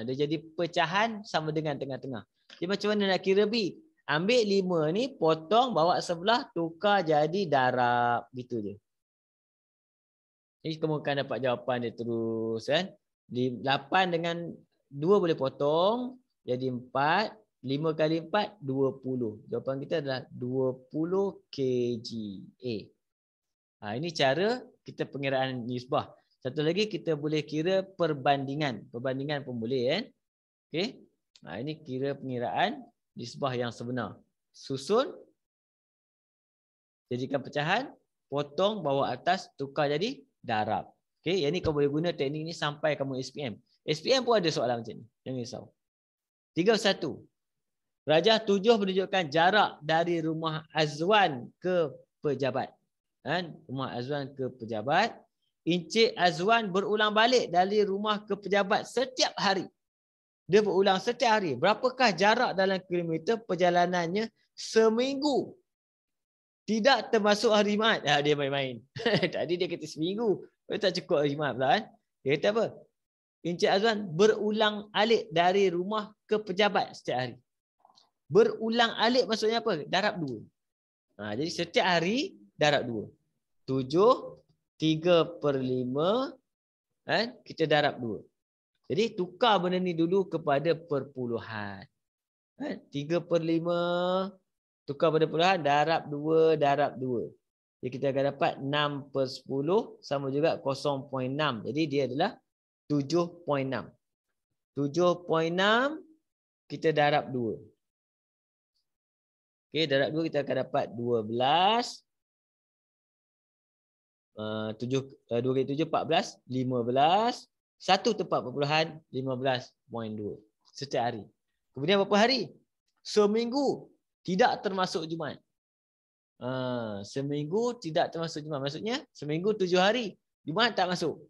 Dia jadi pecahan sama dengan tengah-tengah. Jadi macam mana nak kira B? Ambil 5 ni, potong, bawa sebelah, tukar jadi darab. Gitu je. Jadi kamu akan dapat jawapan dia terus. Kan? 8 dengan 2 boleh potong. Jadi 4. 5 kali 4, 20. Jawapan kita adalah 20 kg. Ini cara kita pengiraan nisbah. Satu lagi kita boleh kira perbandingan. Perbandingan pun boleh. Okay. Ini kira pengiraan nisbah yang sebenar. Susun. Jadikan pecahan. Potong bawa atas. Tukar jadi darab. Okay. Yang ni kau boleh guna teknik ni sampai kamu SPM. SPM pun ada soalan macam ni. Jangan risau. 31. Rajah 7 menunjukkan jarak dari rumah Azwan ke pejabat. Rumah Azwan ke pejabat. Encik Azwan berulang balik dari rumah ke pejabat setiap hari. Dia berulang setiap hari. Berapakah jarak dalam kilometer perjalanannya seminggu? Tidak termasuk hari Jumaat. Dia main-main. Tadi dia kata seminggu. Dia tak cukup hari Jumaat pula. Dia kata apa? Encik Azwan berulang alik dari rumah ke pejabat setiap hari. Berulang alik maksudnya apa? Darab 2. Jadi setiap hari darab 2. 7, 3/5. Kita darab 2. Jadi tukar benda ni dulu kepada perpuluhan. 3/5 tukar pada puluhan, darab 2, darab 2. Jadi kita akan dapat 6/10 sama juga 0.6. Jadi dia adalah 7.6. 7.6 kita darab 2. Okey, darab 2 kita akan dapat 12. 2 kali 7, 14. 15. 1 tepat perpuluhan, 15.2. Setiap hari. Kemudian berapa hari? Seminggu. Tidak termasuk Jumaat. Seminggu tidak termasuk Jumaat. Maksudnya seminggu 7 hari. Jumaat tak masuk.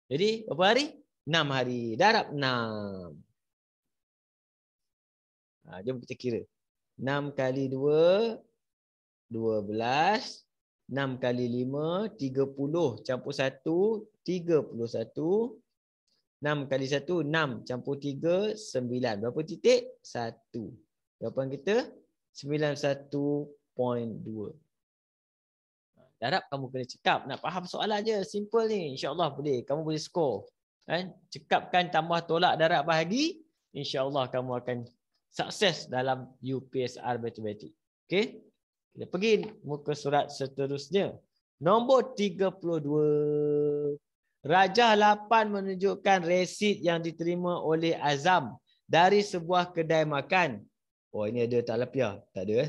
Jadi berapa hari? 6 hari. Darab 6. Jom kita kira. 6 kali 2, 12. 6 kali 5, 30. Campur 1, 31. 6 kali 1, 6. Campur 3, 9. Berapa titik? 1. Jawapan kita 91.2. Darab kamu kena cekap. Nak faham soalan je. Simple ni. InsyaAllah boleh. Kamu boleh skor. Cekapkan tambah tolak darab bahagi. InsyaAllah kamu akan sukses dalam UPSR matematik. Okey. Kita pergi muka surat seterusnya. Nombor 32. Rajah 8 menunjukkan resit yang diterima oleh Azam dari sebuah kedai makan. Oh, ini ada tak lapiah? Tak ada.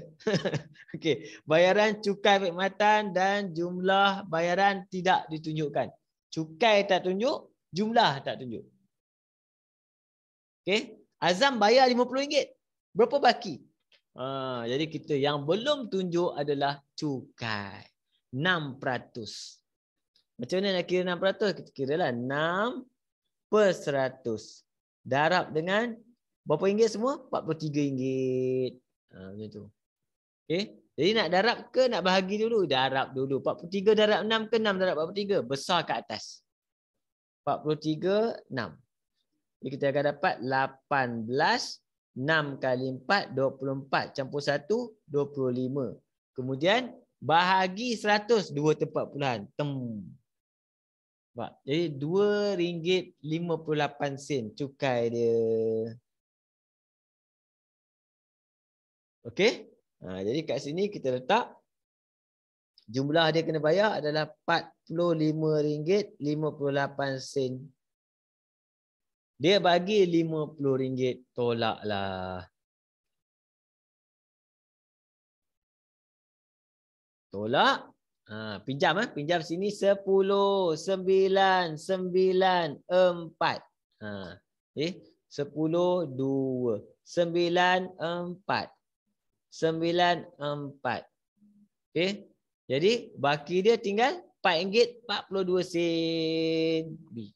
Okey. Bayaran cukai perkhidmatan dan jumlah bayaran tidak ditunjukkan. Cukai tak tunjuk, jumlah tak tunjuk. Okey. Azam bayar RM50. Berapa baki? Jadi kita yang belum tunjuk adalah cukai. 6%. Macam mana nak kira 6%? Kita kira lah 6%. Darab dengan berapa ringgit semua? RM43. Macam tu. Okay. Jadi nak darab ke nak bahagi dulu? Darab dulu. 43 darab 6 ke 6 darab 43? Besar ke atas. 43, 6. Jadi kita akan dapat 18. 6 kali 4, 24. Campur 1, 25. Kemudian bahagi 100, 2 tempat puluhan. Jadi RM2.58 cukai dia. Okey. Jadi kat sini kita letak jumlah dia kena bayar adalah RM45.58. Dia bagi RM50. Tolaklah. Tolak. Pinjam. Pinjam sini 10, 9, 9, 4. 10, 2, 9, 4. 9, 4. Okey. Jadi baki dia tinggal RM4.42.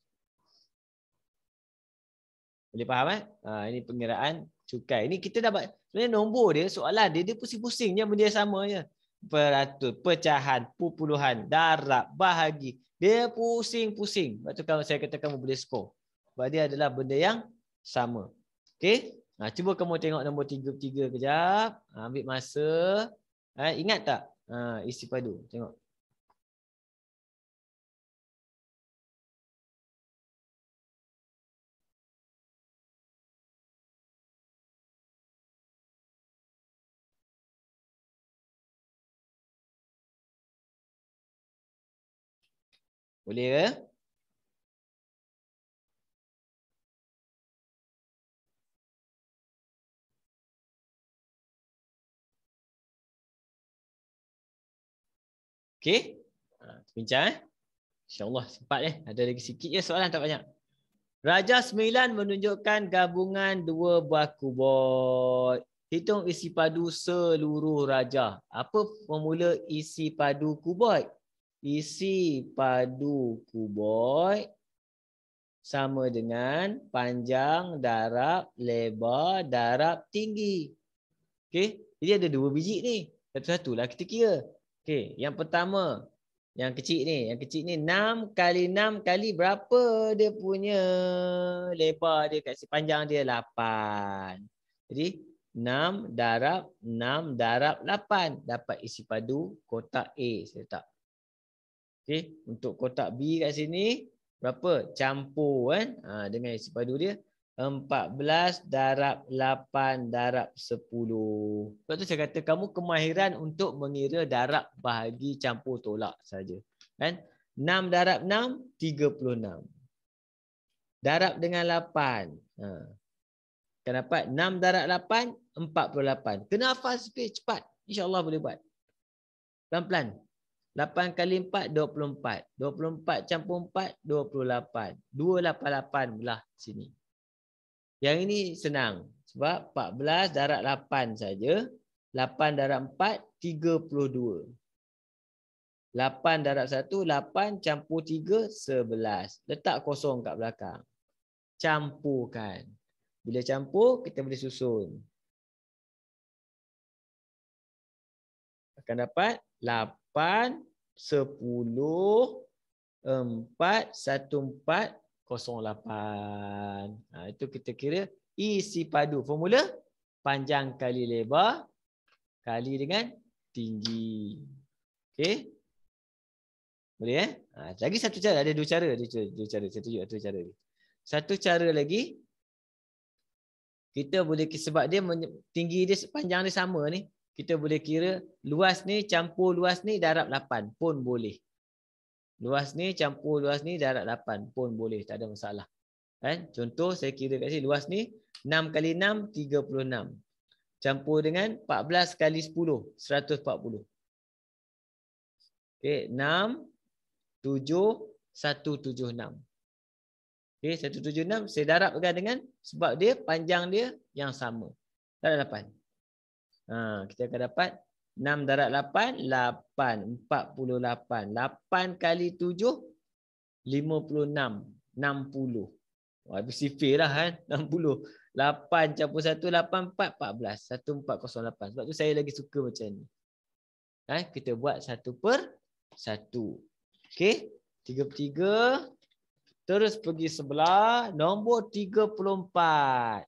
Boleh faham ini pengiraan cukai. Ini kita dapat sebenarnya nombor dia, soalan dia pusing-pusing je benda sama je. Peratus, pecahan, pupuluhan, darab, bahagi. Dia pusing-pusing. Sebab tu kalau saya kata kamu boleh skor. Sebab dia adalah benda yang sama. Okey? Cuba kamu tengok nombor 33 kejap. Ambil masa. Ingat tak? Isi padu. Tengok. Boleh ke? Okey. Bincang InsyaAllah sempat Ada lagi sikit je soalan, tak banyak. Rajah 9 menunjukkan gabungan dua buah kuboid. Hitung isi padu seluruh rajah. Apa formula isi padu kuboid? Isi padu kuboid sama dengan panjang darab lebar darab tinggi. Okey, jadi ada dua biji ni. Satu-satulah kita kira. Okey, yang pertama, yang kecil ni 6 kali 6 kali berapa dia punya lebar dia kat sini, panjang dia 8. Jadi 6 darab 8 dapat isi padu kotak A saya letak. Okey, untuk kotak B kat sini berapa? Campur dengan isi padu dia 14 darab 8 darab 10. Sebab tu saya kata kamu kemahiran untuk mengira darab, bahagi, campur, tolak saja. Kan? 6 darab 6, 36. Darab dengan 8. Akan dapat 6 darab 8, 48. Kena hafal sikit cepat. InsyaAllah boleh buat. Pelan-pelan. 8 kali 4, 24. 24 campur 4, 28. 288 belah sini. Yang ini senang. Sebab 14 darab 8 saja. 8 darab 4, 32. 8 darab 1, 8 campur 3, 11. Letak kosong kat belakang. Campurkan. Bila campur, kita boleh susun. Akan dapat 8, 10, 4, 14, 08. Itu kita kira isi padu. Formula panjang kali lebar kali dengan tinggi. Okey. Boleh lagi satu cara, ada dua cara, Saya tunjuk satu cara. Satu cara lagi. kita boleh sebab dia tinggi dia panjang dia sama ni, kita boleh kira luas ni campur luas ni darab 8 pun boleh. Luas ni campur luas ni darab 8 pun boleh, tak ada masalah. Kan? Contoh saya kira kat sini luas ni 6 kali 6 36. Campur dengan 14 kali 10 140. Okey, 6 7 176. Okey, 176 saya darabkan dengan sebab dia panjang dia yang sama. Darab 8. Kita akan dapat 6 darab 8 8 48. 8 kali 7 56 60. Wah, sifir lah kan 60. 8 campur 1 8 4 14 1408. Sebab tu saya lagi suka macam ni. Kita buat 1/1. Okey, 3/3. Terus pergi sebelah nombor 34.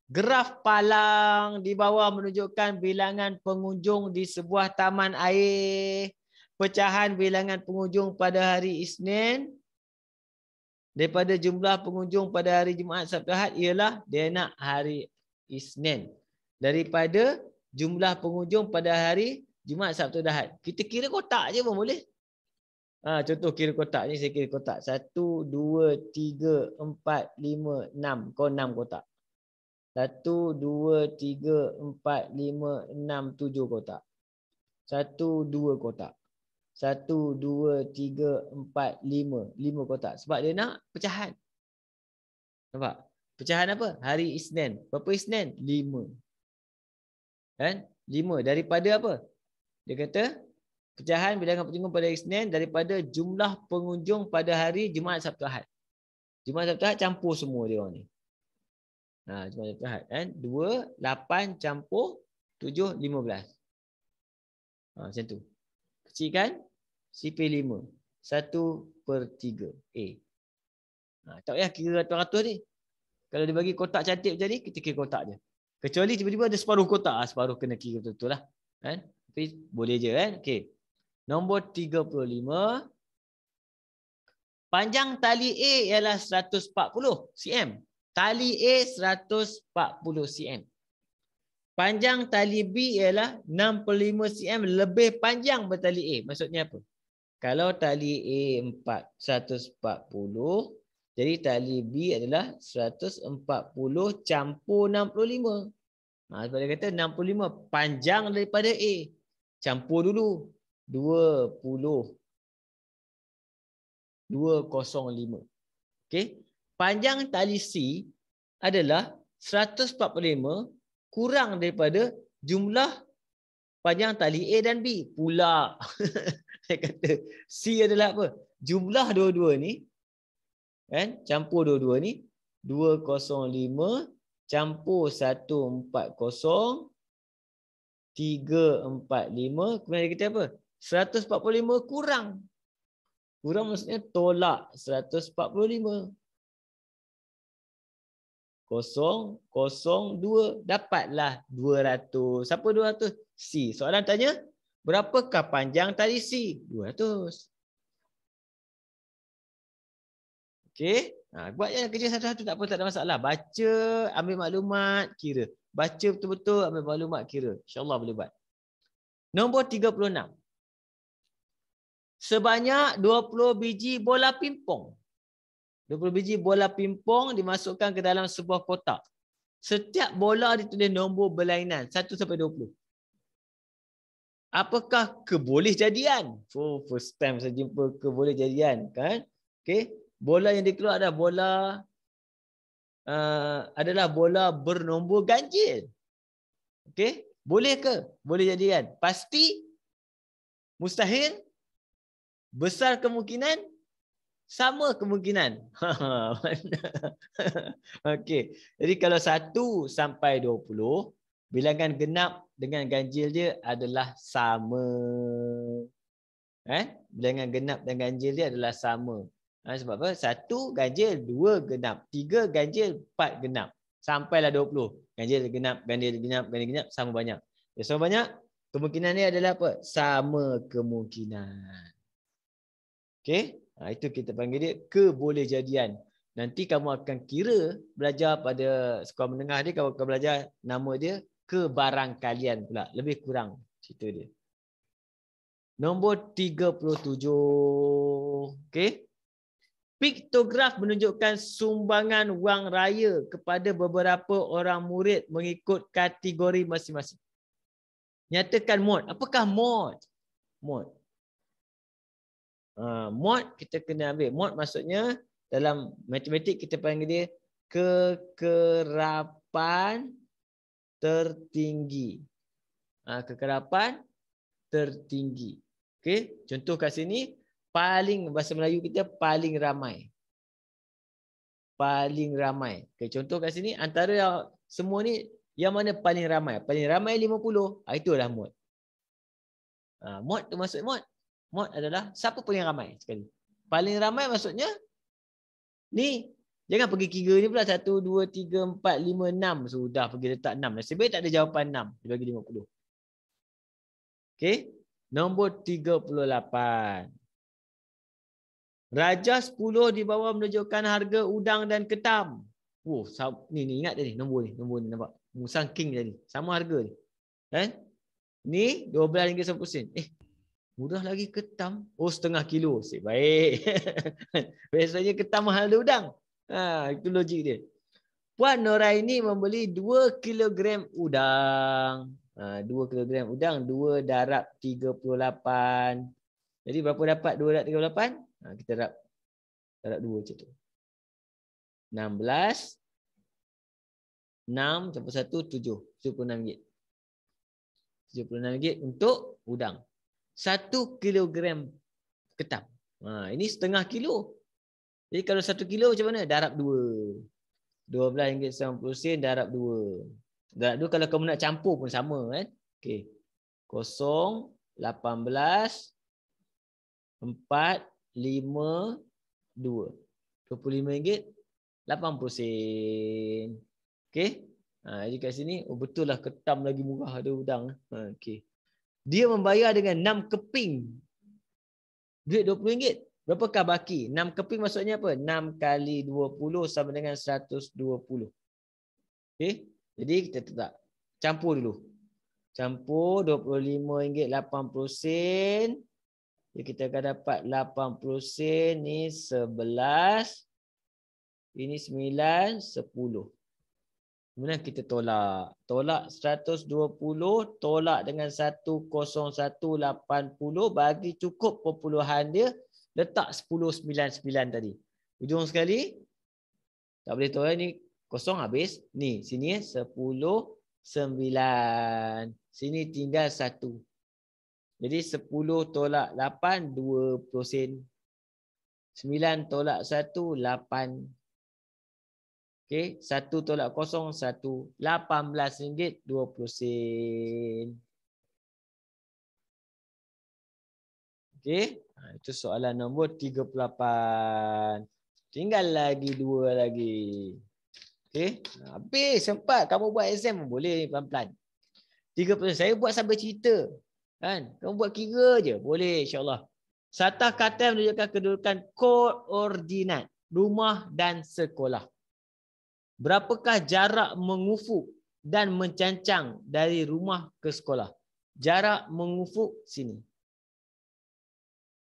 Graf palang di bawah menunjukkan bilangan pengunjung di sebuah taman air. Pecahan bilangan pengunjung pada hari Isnin daripada jumlah pengunjung pada hari Jumaat, Sabtu, Ahad ialah dia nak hari Isnin. Daripada jumlah pengunjung pada hari Jumaat, Sabtu, Ahad. Kita kira kotak je pun boleh. Contoh kira kotak ni, saya kira kotak 1, 2, 3, 4, 5, 6. Kau 6 kotak. 1, 2, 3, 4, 5, 6, 7 kotak. 1, 2 kotak. 1, 2, 3, 4, 5. 5 kotak. Sebab dia nak pecahan. Nampak? Pecahan apa? Hari Isnin. Berapa Isnin? 5. Kan? 5. Daripada apa? Dia kata pecahan bilangan pengunjung pada hari Isnin daripada jumlah pengunjung pada hari Jumaat, Sabtu, Ahad. Jumaat, Sabtu, Ahad campur semua dia orang ni. Jumaat, Sabtu, Ahad. Kan? 2, 8 campur 7, 15. Macam tu. Kecil kan? CP5. 1/3 A. Tak payah kira ratus-ratus ni. Kalau dia bagi kotak cantik macam ni, kita kira kotak je. Kecuali tiba-tiba ada separuh kotak. Separuh kena kira betul-betul lah. Kan? Tapi boleh je kan? Okey. Nombor 35. Panjang tali A ialah 140 cm. Tali A 140 cm. Panjang tali B ialah 65 cm lebih panjang bertali A. Maksudnya apa? Kalau tali A 140, jadi tali B adalah 140 campur 65. Sebab dia kata 65 panjang daripada A. Campur dulu. 205. Okey. Panjang tali C adalah 145 kurang daripada jumlah panjang tali A dan B pula. Saya kata C adalah apa? Jumlah dua-dua ni. Kan? Campur dua-dua ni. 205 campur 140. 345. Kemudian kita apa? 145 kurang. Kurang maksudnya tolak 145. 002. Dapatlah 200. Siapa 200? C. Soalan tanya, berapakah panjang tali C? 200. Okey. Buat je kerja satu-satu tak apa, tak ada masalah. Baca, ambil maklumat, kira. Baca betul-betul, ambil maklumat, kira. InsyaAllah boleh buat. Nombor 36. Sebanyak 20 biji bola pimpong. 20 biji bola pimpong dimasukkan ke dalam sebuah kotak. Setiap bola ditulis nombor berlainan 1 sampai 20. Apakah kebolehjadian? First time saya jumpa kebolehjadian, kan? Okey. Bola yang dikeluar adalah bola bernombor ganjil. Okey? Boleh ke? Boleh jadian. Pasti? Mustahil? Besar kemungkinan? Sama kemungkinan. Okey. Jadi kalau 1 sampai 20, bilangan genap dengan ganjil dia adalah sama. Bilangan genap dan ganjil dia adalah sama. Sebab apa? 1 ganjil, 2 genap, 3 ganjil, 4 genap. Sampailah 20. Ganjil genap, ganjil genap, sama banyak. Sama banyak, kemungkinan ni adalah apa? Sama kemungkinan. Okey? Itu kita panggil dia kebolehjadian. Nanti kamu akan kira belajar pada sekolah menengah dia, kamu akan belajar nama dia kebarangkalian pula. Lebih kurang cerita dia. Nombor 37. Okey. Piktograf menunjukkan sumbangan wang raya kepada beberapa orang murid mengikut kategori masing-masing. Nyatakan mod. Apakah mod? Mod. Mod kita kena ambil. Mod maksudnya dalam matematik kita panggil dia kekerapan tertinggi. Kekerapan tertinggi. Okey, contoh kat sini paling, bahasa Melayu kita paling ramai. Paling ramai. Okey, contoh kat sini antara semua ni yang mana paling ramai? Paling ramai 50. Itulah mod. Mod tu maksud mod. Mod adalah siapa paling ramai sekali. Paling ramai maksudnya ni, jangan pergi kira ni pula 1, 2, 3, 4, 5, 6. Sudah pergi letak 6. Nasib baik tak ada jawapan 6. Dia bagi 50. Okey. Nombor 38. Rajah 10 di bawah menunjukkan harga udang dan ketam. Oh, ni ingat tadi nombor ni nampak. Musang king tadi. Sama harga ni. Kan? Ni RM12.90. Murah lagi ketam. Oh, setengah kilo. Baik. Biasanya ketam mahal ada udang. Itu logik dia. Puan Noraini membeli 2 kilogram udang. 2 kilogram udang, 2 darab 38. Jadi berapa dapat 2 darab 38? Kita darab 2 macam tu. 16. 6 campur 1, 7. RM76. RM76 untuk udang. 1 kilogram ketam. Ini setengah kilo. Jadi kalau 1 kilo macam mana? Darab 2. RM12.90 darab 2. Darab 2 kalau kamu nak campur pun sama kan. Okey. 0, 18, 4, 5, 2. RM25.80. Okey. Jadi kat sini betul lah ketam lagi murah ada udang. Okey. Dia membayar dengan 6 keping. Duit RM20. Berapakah baki? 6 keping maksudnya apa? 6 kali 20 sama dengan 120. Okey. Jadi kita tak campur dulu. Campur RM25.80. Jadi kita akan dapat 80 sen. Ni 11. Ini 9, 10. Kemudian kita tolak. Tolak 120, tolak dengan 10180, bagi cukup perpuluhan dia, letak 1099 tadi. Ujung sekali, tak boleh tolak ni, kosong habis. Ni, sini 10, 9. Sini tinggal 1. Jadi 10 tolak 8, 20 sen. 9 tolak 1, 8. Okey, 1 tolak 0, 1. RM18.20. Okey, itu soalan nombor 38. Tinggal lagi 2 lagi. Okey, habis sempat kamu buat exam boleh pelan-pelan. 30%. Saya buat sampai cerita. Kan? Kamu buat kira je. Boleh insya-Allah. Satah kata yang menunjukkan kedudukan koordinat rumah dan sekolah. Berapakah jarak mengufuk dan mencancang dari rumah ke sekolah? Jarak mengufuk sini.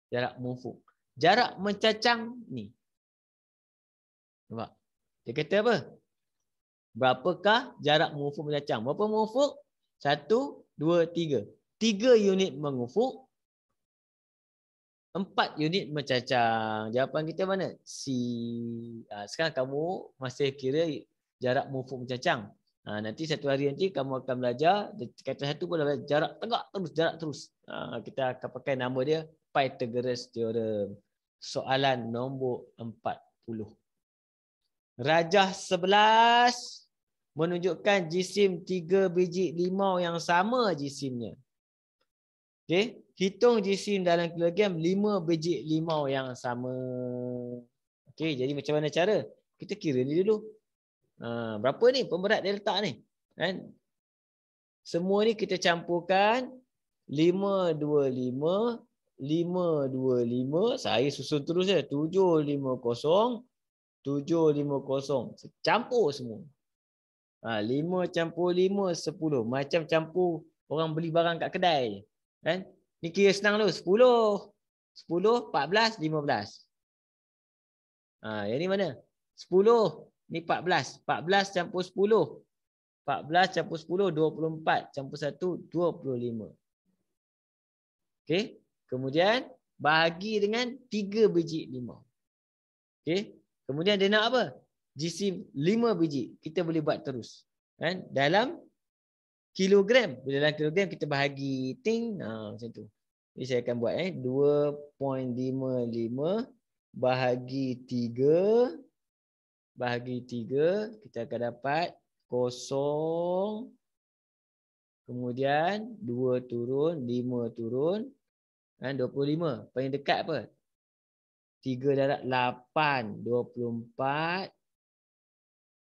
Jarak mengufuk. Jarak mencacang ni. Nampak? Dia kata apa? Berapakah jarak mengufuk mencacang? Berapa mengufuk? 1, 2, 3. 3 unit mengufuk. 4 unit mencacang. Jawapan kita mana? C. Sekarang kamu masih kira jarak mengufuk mencacang. Nanti satu hari nanti kamu akan belajar. Kata satu pun belajar jarak tegak terus, jarak terus. Kita akan pakai nama dia Pythagoras Theorem. Soalan nombor 40. Rajah 11 menunjukkan jisim 3 biji limau yang sama jisimnya. Okey, hitung jisim dalam kilogram 5 biji limau yang sama. Okey, jadi macam mana cara? Kita kira ni dulu. Berapa ni pemberat dia letak ni? Kan? Semua ni kita campurkan 525, 525. Saya susun terus je. 750, 750. Campur semua. 5 campur 5, 10. Macam campur orang beli barang kat kedai. Kan? Ni kira senang tu. 10, 14, 15. Yang ni mana? 10. Ni 14. 14 campur 10. 14 campur 10, 24. Campur 1, 25. Okey. Kemudian bahagi dengan 3 biji 5. Okey. Kemudian dia nak apa? GC 5 biji. Kita boleh buat terus. Kan? Dalam kilogram. Bila dalam kilogram kita bahagi ting. Macam tu. Jadi saya akan buat 2.55 bahagi 3. Bahagi 3. Kita akan dapat 0. Kemudian 2 turun. 5 turun. 25. Paling dekat apa? 3 darab 8. 24.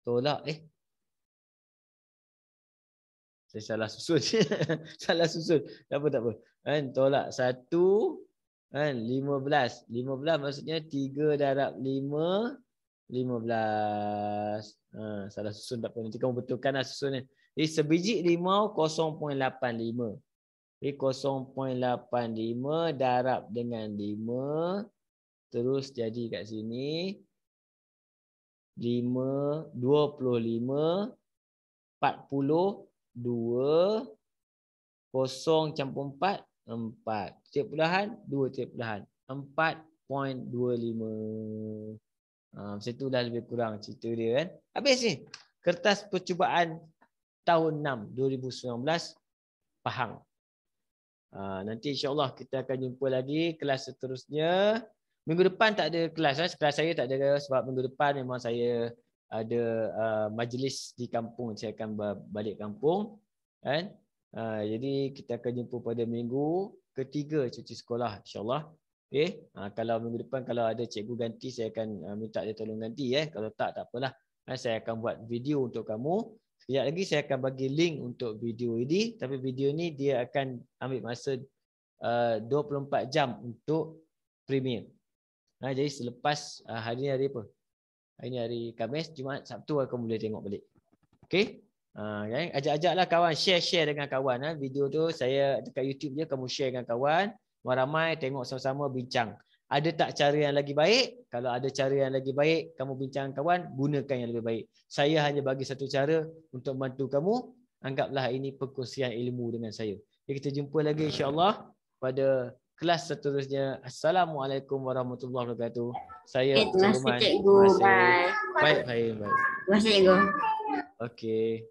Tolak. Saya salah susun. Salah susun. Tak apa. Kan? Tolak 1. Kan? 15. 15 maksudnya 3 darab 5. 15. Salah susun tak apa. Nanti kamu betulkan lah susunnya. Jadi sebiji limau 0.85. Jadi 0.85 darab dengan 5. Terus jadi kat sini 5, 25, 40, 2, 0 campur 4, 4. Tiap pulahan, 2 tiap pulahan. 4.25. Macam tu dah lebih kurang cerita dia kan. Habis ni. Kertas percubaan tahun 6, 2019. Faham. Nanti insyaAllah kita akan jumpa lagi kelas seterusnya. Minggu depan tak ada kelas. Kelas saya tak ada sebab minggu depan memang saya ada majlis di kampung. Saya akan balik kampung. Kan? Jadi kita akan jumpa pada minggu ketiga cuti sekolah insyaAllah. Okay? Kalau minggu depan kalau ada cikgu ganti saya akan minta dia tolong ganti. Kalau tak apalah. Saya akan buat video untuk kamu. Sekejap lagi saya akan bagi link untuk video ini. Tapi video ni dia akan ambil masa 24 jam untuk premiere. Jadi selepas hari ni hari apa? Hari ni hari Khamis, Jumaat, Sabtu kamu boleh tengok balik. Okey? Ajak-ajaklah kawan, share dengan kawan. Video tu saya dekat YouTube je, kamu share dengan kawan. Ramai tengok sama-sama bincang. Ada tak cara yang lagi baik? Kalau ada cara yang lagi baik, kamu bincang kawan, gunakan yang lebih baik. Saya hanya bagi satu cara untuk membantu kamu. Anggaplah ini perkongsian ilmu dengan saya. Jadi kita jumpa lagi insya-Allah pada kelas seterusnya. Assalamualaikum warahmatullahi wabarakatuh. Saya Terima kasih cikgu. Bye. Baik. Terima kasih cikgu. Okey.